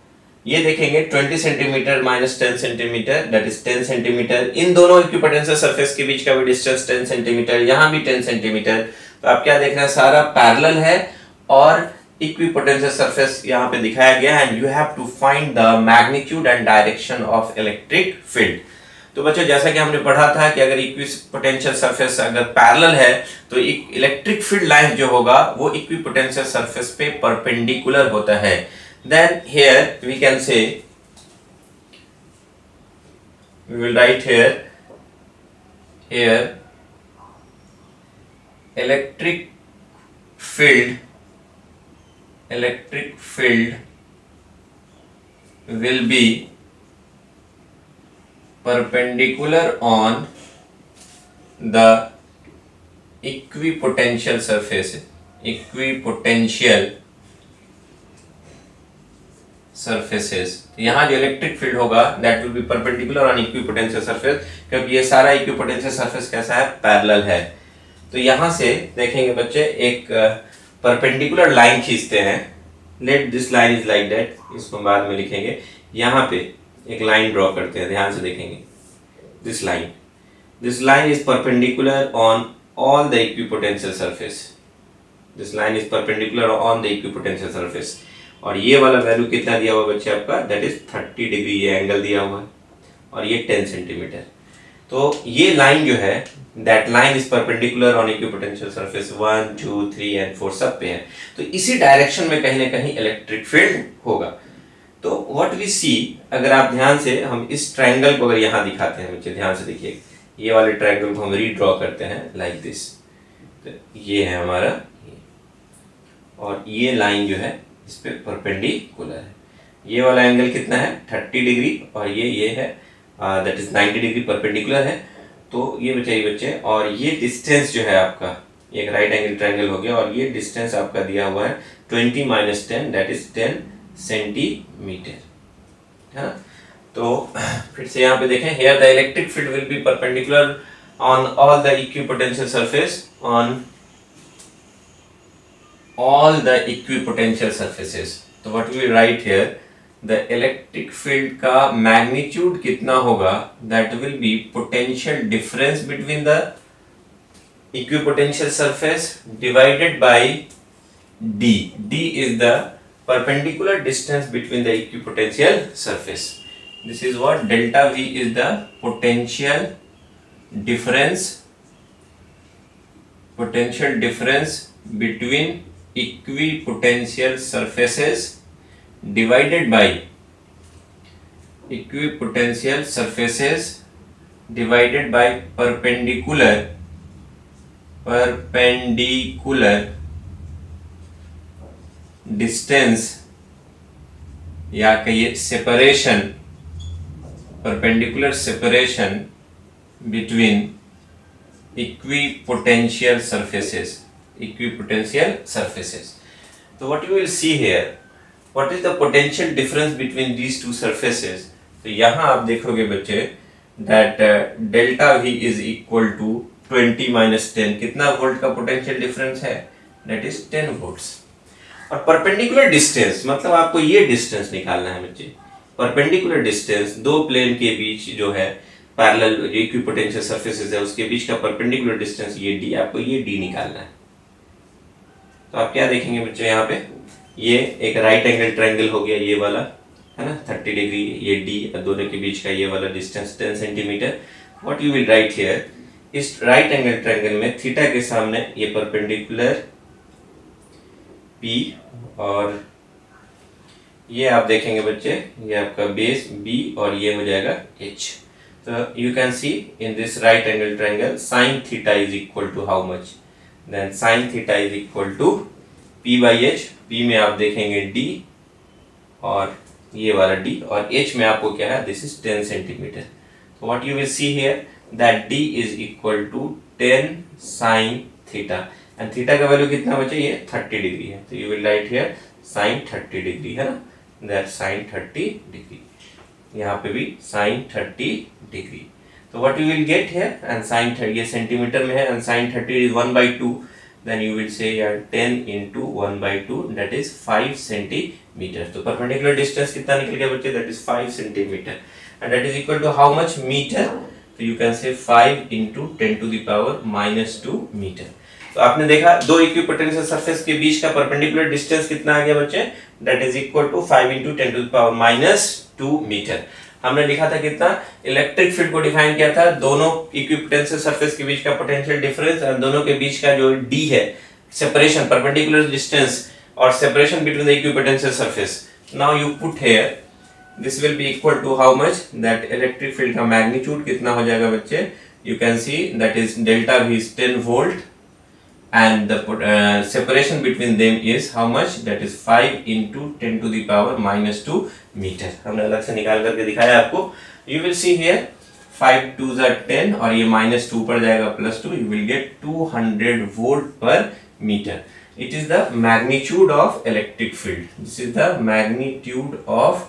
ये देखेंगे 20 centimetre minus 10 centimetre that is 10 centimetre. इन दोनों इक्विपोटेंशियल सरफेस के बीच का भी डिस्टेंस 10 सेंटीमीटर, यहाँ भी 10 सेंटीमीटर। तो आप क्या देख रहे हैं, सारा पैरेलल है और इक्विपोटेंशियल सरफेस यहाँ पे दिखाया गया and you have to find the magnitude and direction of electric field. तो बच्चों जैसा कि हमने पढ़ा था कि अगर इक्विपोटेंशियल सरफेस अगर पैरेलल है तो इलेक्ट्रिक फील्ड लाइन जो होगा वो इक्विपोटेंशियल सरफेस पे परपेंडिकुलर होता है। Then here we can say, we will write here electric field will be perpendicular on the equipotential surface, equipotential surfaces, यहाँ जो इलेक्ट्रिक फील्ड होगा that will be perpendicular on equipotensial surface, क्योंकि ये सारा equipotensial surface कैसा है, parallel है। तो यहाँ से देखेंगे बच्चे एक परपेंडिकुलर लाइन खींचते हैं। Let this line is like that, इसको बाद में लिखेंगे। यहाँ पे एक लाइन ड्रॉ करते हैं, ध्यान से देखेंगे। This line is perpendicular on all the equipotential surface. This line is perpendicular on the equipotential surface. और ये वाला वैल्यू कितना दिया हुआ बच्चे आपका, दैट इज 30 डिग्री, ये एंगल दिया हुआ है, और ये 10 सेंटीमीटर। तो ये लाइन जो है, that line is perpendicular on equipotential surface 1, 2, 3 and 4 सब पे है। तो इसी डायरेक्शन में कहीं ना कहीं इलेक्ट्रिक फील्ड होगा। तो व्हाट वी सी, अगर आप ध्यान से, हम इस ट्रायंगल को अगर यहाँ दिखाते हैं बच्चे, ध्यान से देखिए, ये वाले ट्रायंगल को हम रीड्रॉ करते हैं लाइक दिस। तो ये है हमारा, और ये लाइन जो है इस पे परपेंडिकुलर है। ये वाला एंगल कितना है, 30 डिग्री, और ये है दैट इज 90 डिग्री परपेंडिकुलर है। तो ये बच्चे, और ये डिस्टेंस जो है आपका, एक राइट एंगल ट्रायंगल हो गया, और ये डिस्टेंस आपका दिया हुआ है 20 - 10 दैट इज 10 सेंटीमीटर, है ना। तो फिर से यहाँ पे देखें, here the electric field will B perpendicular on all the equipotential surface, on all the equipotential surfaces। तो what we will write here, the electric field का magnitude कितना होगा, that will be potential difference between the equipotential surface divided by d. d is the perpendicular distance between the equipotential surface. This is what delta v is the potential difference between equipotential surfaces divided by perpendicular distance, या कहिए separation, perpendicular separation between equipotential surfaces। So what you will see here, what is the potential difference between these two surfaces? तो यहाँ आप देखोगे बच्चे that delta V is equal to 20 - 10, कितना volt का potential difference है, that is 10 वोल्ट्स। और perpendicular distance मतलब आपको ये डिस्टेंस निकालना है बच्चे। परपेंडिकुलर डिस्टेंस दो प्लेन के बीच जो है, पैरेलल जो इक्विपोटेंशियल सरफेसेस है उसके बीच का परपेंडिकुलर डिस्टेंस ये d, आपको ये d निकालना है। तो आप क्या देखेंगे बच्चे, यहाँ पे ये एक राइट एंगल ट्रायंगल हो गया, ये वाला है ना 30 डिग्री, ये d, दोनों के बीच का ये वाला distance 10 centimetre. What you will write here, इस राइट एंगल ट्रायंगल में थीटा के सामने ये परपेंडिकुलर p, और ये आप देखेंगे बच्चे, ये आपका बेस b, और ये हो जाएगा h। तो you can see in this right angle triangle sin theta is equal to how much, then sin theta is equal to p/h। p में आप देखेंगे d, और ये वाला d, और h में आपको क्या है, दिस इज 10 सेंटीमीटर। तो what you will see here that d is equal to 10 sin थीटा, एंड थीटा का वैल्यू कितना बचे, ये 30 डिग्री है। तो you will write here sin 30 degree, है ना, दैट sin 30 डिग्री, यहाँ पे भी sin 30 डिग्री। तो what you will get here, and sin 30 ये सेंटीमीटर में है, and sin 30 is 1/2, then you will say यार 10 × 1/2 दैट इज 5 सेंटीमीटर। तो परपेंडिकुलर डिस्टेंस कितना निकल गया बच्चे, that is 5 centimetre, and that is equal to how much, metre. तो यू कैन से 5 × 10⁻⁻2 मीटर। तो आपने देखा दो इक्विपोटेंशियल सरफेस के बीच का परपेंडिकुलर डिस्टेंस कितना आ गया बच्चे, that is equal to 5 × 10⁻2 metre. हमने लिखा था कितना, इलेक्ट्रिक फील्ड को डिफाइन किया था, दोनों इक्विपोटेंशियल सरफेस के बीच का पोटेंशियल डिफरेंस और दोनों के बीच का जो d है, सेपरेशन, परपेंडिकुलर डिस्टेंस और separation between the equipotential surface. Now you put here, this will be equal to how much, that electric field का मैग्नीट्यूड कितना हो जाएगा बच्चे, you can see that is delta V is 10 volt, and the separation between them is how much, that is 5 × 10⁻2 metre. हमने अलग से निकाल करके दिखाया आपको। you will see here 5 2s are 10, और ये -2 पर जाएगा +2, you will get 200 volt per metre. It is the magnitude of electric field, this is the magnitude of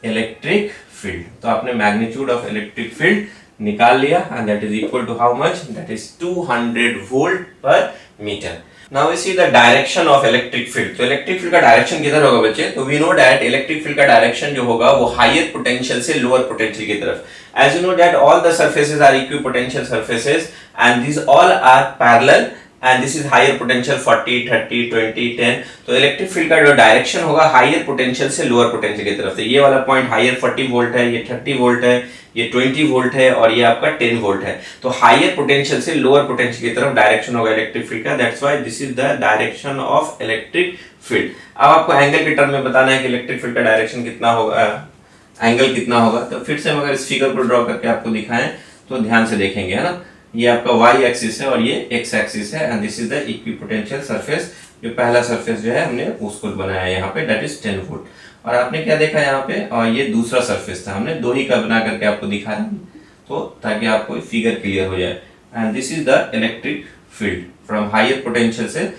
electric field. तो आपने मैग्नीट्यूड ऑफ इलेक्ट्रिक फील्ड निकाल लिया and that is equal to how much, that is 200 volt per metre. Now we see the direction of electric field. तो electric field का direction किधर होगा बच्चे? तो we know that electric field का direction जो होगा वो हायर पोटेंशियल से लोअर पोटेंशियल की तरफ। As you know that all the surfaces are equipotential surfaces and this all are parallel and this is higher potential 40, 30, 20, 10। तो इलेक्ट्रिक फील्ड का जो डायरेक्शन होगा हायर पोटेंशियल से लोअर पोटेंशियल की तरफ। तो ये वाला पॉइंट हायर 40 वोल्ट है, ये 30 वोल्ट है, ये 20 वोल्ट है और ये आपका 10 वोल्ट है। तो हायर पोटेंशियल से लोअर पोटेंशियल की तरफ डायरेक्शन होगा इलेक्ट्रिक फील्ड का, that's why this is the direction of electric field. अब आपको एंगल के टर्म में बताना है कि इलेक्ट्रिक फील्ड का डायरेक्शन कितना होगा, एंगल कितना होगा। तो फिर से हम अगर इस फिगर को ड्रॉ करके आपको दिखाएं तो ध्यान से देखेंगे, है ना। ये आपका y एक्सिस है और ये x एक्सिस है and this is the equipotential surface. जो पहला सरफेस जो है हमने उसको बनाया यहाँ पे, दैट इज 10 वोल्ट। और आपने क्या देखा यहाँ पे, और ये दूसरा सरफेस था, हमने दो ही का बना करके आपको दिखाया तो ताकि आपको फिगर क्लियर हो जाए। And this is the electric field from higher potential से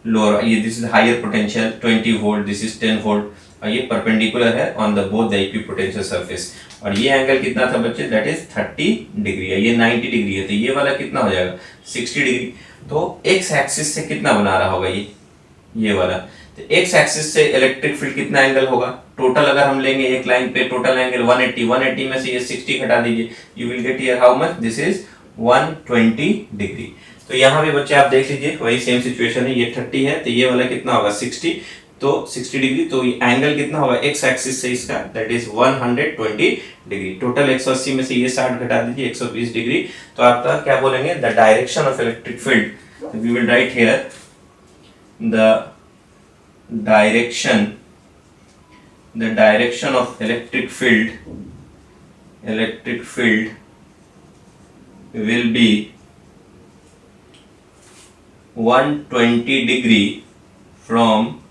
लोअर। ये this is higher potential 20 volt, this is 10 volt और ये परपेंडिकुलर है on the both the equipotential surface. और ये एंगल कितना था बच्चे, दैट इज 30 डिग्री है, ये 90 डिग्री है, तो ये वाला कितना हो जाएगा 60 डिग्री। तो x एक्सिस से कितना बना रहा होगा ये वाला, तो x एक्सिस से इलेक्ट्रिक फील्ड कितना एंगल होगा टोटल। अगर हम लेंगे एक लाइन पे टोटल एंगल 180 में से ये 60 घटा दीजिए, you will get here how much, this is 120 degree. तो यहाँ भी बच्चे आप देख लीजिए वही सेम सिचुएशन है, ये 30 है तो ये वाला कितना होगा 60, तो 60 डिग्री। तो एंगल कितना होगा x एक्सिस से इसका, दैट इज 120 डिग्री। टोटल 180 में से ये 60 घटा दीजिए 120 डिग्री। तो आपका क्या बोलेंगे, the direction of electric field, we will write here the direction of electric field will be 120 degree from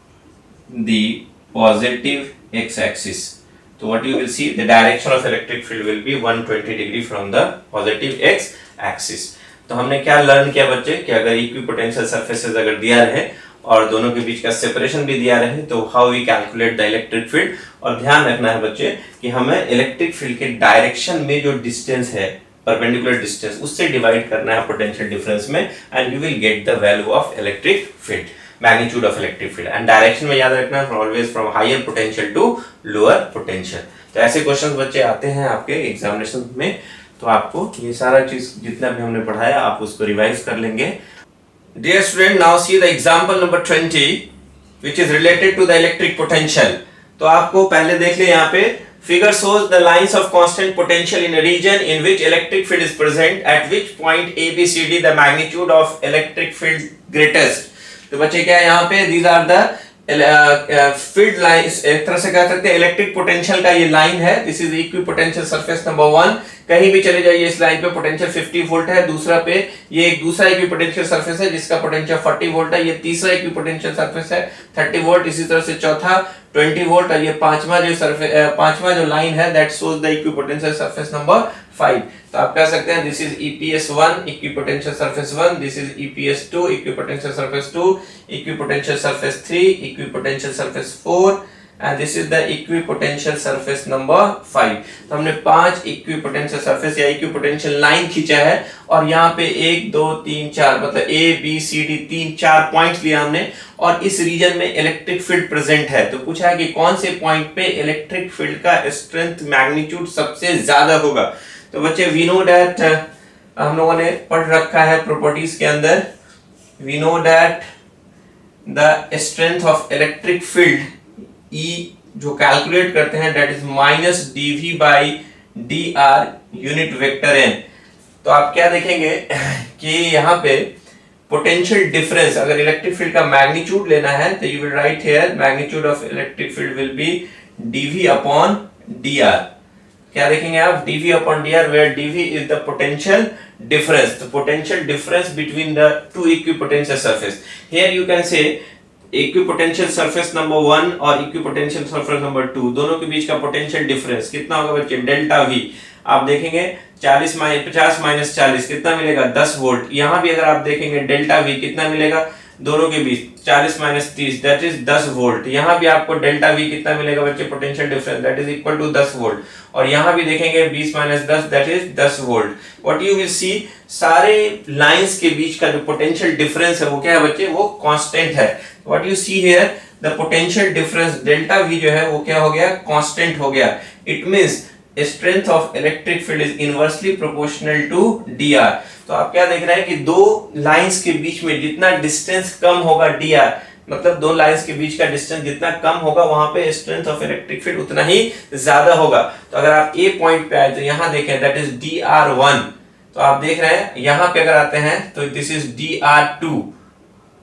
the positive x-axis. So what you will see, the direction of electric field will be 120 degree from the positive x-axis. तो हमने क्या learn किया बच्चे कि अगर equipotential surfaces अगर दिया रहे और दोनों के बीच का सेपरेशन भी दिया रहे तो how we calculate the electric field. और ध्यान रखना है बच्चे कि हमें इलेक्ट्रिक फील्ड के डायरेक्शन में जो डिस्टेंस है, परपेंडिकुलर डिस्टेंस, उससे डिवाइड करना है पोटेंशियल डिफरेंस में and you will get the value of electric field, magnitude of electric field. And direction में याद रखना है always from higher potential to lower potential. तो ऐसे क्वेश्चंस बच्चे आते हैं आपके एग्जामिनेशन में, तो आपको ये सारा चीज जितना भी हमने पढ़ाया आप उसको रिवाइज कर लेंगे। Dear student, now see the example number 20 which is related to the electric potential. तो आपको पहले देख ले यहाँ पे, figure shows the lines of constant potential in a region in which electric field is present, at which point A, B, C, D the magnitude of electric field greatest। तो बच्चे क्या है यहाँ पे, these are the field lines, एक तरह से कह सकते हैं इलेक्ट्रिक पोटेंशियल का ये लाइन है, this is equipotential surface number 1। कहीं भी चले जाइए इस लाइन पे पोटेंशियल 50 वोल्ट है, दूसरा पे ये एक दूसरा इक्विपोटेंशियल सरफेस है जिसका पोटेंशियल 40 वोल्ट है, ये तीसरा इक्विपोटेंशियल सरफेस है 30 वोल्ट, इसी तरह से चौथा 20 वोल्ट और ये पांचवा जो लाइन है that shows the equipotential surface number 5। तो आप कह सकते हैं this is EPS1 equipotential surface 1, this is EPS2 equipotential surface 2, equipotential surface 3, equipotential surface 4 and this is the equipotential surface number 5। तो हमने 5 इक्विपोटेंशियल सरफेस या इक्विपोटेंशियल लाइन खींचा है और यहाँ पे 1 2 3 4 मतलब A B C D 3-4 points लिया हमने और इस रीजन में इलेक्ट्रिक फील्ड प्रेजेंट है। तो पूछा है कि कौन से पॉइंट पे इलेक्ट्रिक फील्ड का स्ट्रेंथ मैग्नीट्यूड सबसे ज्यादा होगा। तो बच्चे वी नो दैट हम लोगों ने पढ़ रखा है प्रॉपर्टीज के अंदर, we know that the strength of electric field E जो कैलकुलेट करते हैं that is -dV by dr unit vector n। तो आप क्या देखेंगे कि यहाँ पे पोटेंशियल डिफरेंस, अगर इलेक्ट्रिक फील्ड का मैग्नीट्यूड लेना है तो you will write here magnitude of electric field will be dV upon dr। क्या देखेंगे आप, dV upon dr where dV is the potential difference, the potential difference between the two equipotential surface। Here you can say equipotential surface number 1 और equipotential surface number 2 दोनों के बीच का potential difference कितना होगा बच्चे, डेल्टा V। आप देखेंगे 50 माइनस 40 कितना मिलेगा 10 वोल्ट। यहाँ भी अगर आप देखेंगे डेल्टा V कितना मिलेगा दोनों के बीच 40 माइनस 30 दैट इज 10 वोल्ट। यहाँ भी आपको डेल्टा वी कितना मिलेगा बच्चे, potential difference that is equal to 10 volt. और यहाँ भी देखेंगे 20 minus 10 that is 10 volt. What you will see, सारे लाइंस के बीच का जो पोटेंशियल डिफरेंस है वो क्या है बच्चे, वो कांस्टेंट है। What you see here, the potential difference delta V जो है वो क्या हो गया, कांस्टेंट हो गया। It means strength of electric field is inversely proportional to dr। तो आप क्या देख रहे हैं कि दो लाइंस के बीच में जितना डिस्टेंस कम होगा dr, मतलब दो लाइंस के बीच का डिस्टेंस जितना कम होगा वहां पे स्ट्रेंथ ऑफ इलेक्ट्रिक फील्ड उतना ही ज्यादा होगा। तो अगर आप ए पॉइंट पे आए तो यहां देखें दैट इज dr1। तो आप देख रहे हैं यहां पे अगर आते हैं तो दिस इज dr2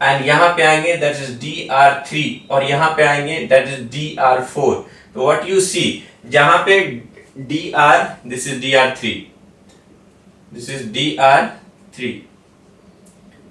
एंड यहां पे आएंगे दैट इज dr3 और यहां पे आएंगे दैट इज dr4। तो व्हाट यू सी, जहां पे dr, this is dr3, this is dr3।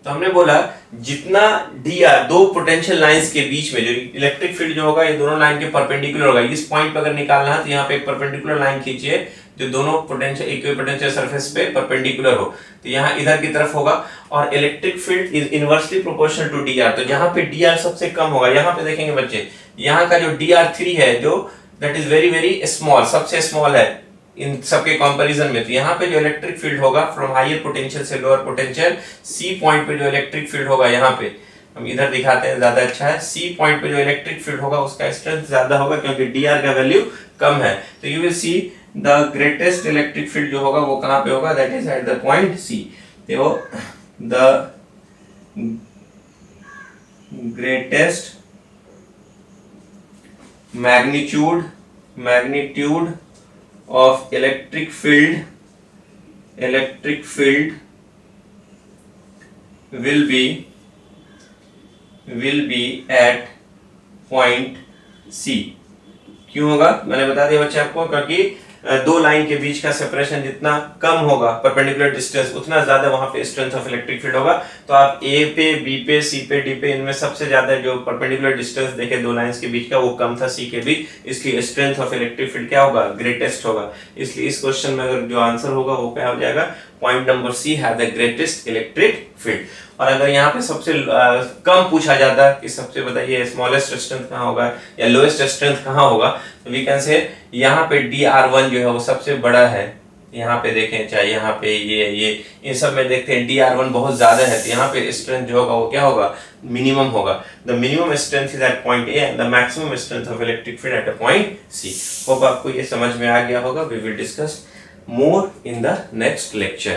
तो हमने बोला जितना dr, दो पोटेंशियल लाइंस के बीच में जो इलेक्ट्रिक फील्ड जो होगा ये दोनों लाइन के परपेंडिकुलर होगा। इस पॉइंट पर अगर निकालना है तो यहाँ पे एक परपेंडिकुलर लाइन खींचिए जो दोनों पोटेंशियल इक्विपोटेंशियल सरफेस पे परपेंडिकुलर हो। तो यहाँ इधर की तरफ होगा और electric field is inversely proportional to dr। तो जहां पे dr सबसे कम होगा, यहाँ पे देखेंगे बच्चे यहाँ का जो dr3 है जो that is very very small, सबसे स्मॉल है इन सबके कंपैरिजन में। तो यहाँ पे जो इलेक्ट्रिक फील्ड होगा फ्रॉम हायर पोटेंशियल से लोअर पोटेंशियल, सी पॉइंट पे जो इलेक्ट्रिक फील्ड होगा, यहाँ पे हम इधर दिखाते हैं ज्यादा अच्छा है, सी पॉइंट पे जो इलेक्ट्रिक फील्ड होगा उसका स्ट्रेंथ ज्यादा होगा क्योंकि dr का वैल्यू कम है। तो you will see the greatest electric field जो होगा वो कहाँ पे होगा, that is at the point C. तो the greatest magnitude of electric field will be at point C। क्यों होगा, मैंने बता दिया बच्चे आपको, क्योंकि दो लाइन के बीच का सेपरेशन जितना कम होगा परपेंडिकुलर डिस्टेंस उतना ज्यादा वहां पे स्ट्रेंथ ऑफ इलेक्ट्रिक फील्ड होगा। तो आप ए पे, बी पे, सी पे, डी पे, इनमें सबसे ज्यादा जो परपेंडिकुलर डिस्टेंस देखे दो लाइंस के बीच का वो कम था सी के बीच, इसलिए स्ट्रेंथ ऑफ इलेक्ट्रिक फील्ड क्या होगा, ग्रेटेस्ट होगा। इसलिए इस क्वेश्चन में अगर जो आंसर होगा वो क्या हो जाएगा, पॉइंट नंबर सी है द ग्रेटेस्ट इलेक्ट्रिक फील्ड। और अगर यहाँ पे सबसे कम पूछा जाता कि सबसे बताइए स्मॉलेस्ट स्ट्रेंथ कहाँ होगा या लोएस्ट स्ट्रेंथ कहाँ होगा, तो वी कैन से यहाँ पे dr1 जो है वो सबसे बड़ा है। यहाँ पे देखें चाहे यहाँ पे ये इन सब में देखते हैं dr1 बहुत ज्यादा है, तो यहाँ पे स्ट्रेंथ जो होगा वो क्या होगा, मिनिमम होगा। The minimum strength is at point A and the maximum strength of electric field at point C. Hope आपको ये समझ में आ गया होगा। We will discuss more in the next lecture.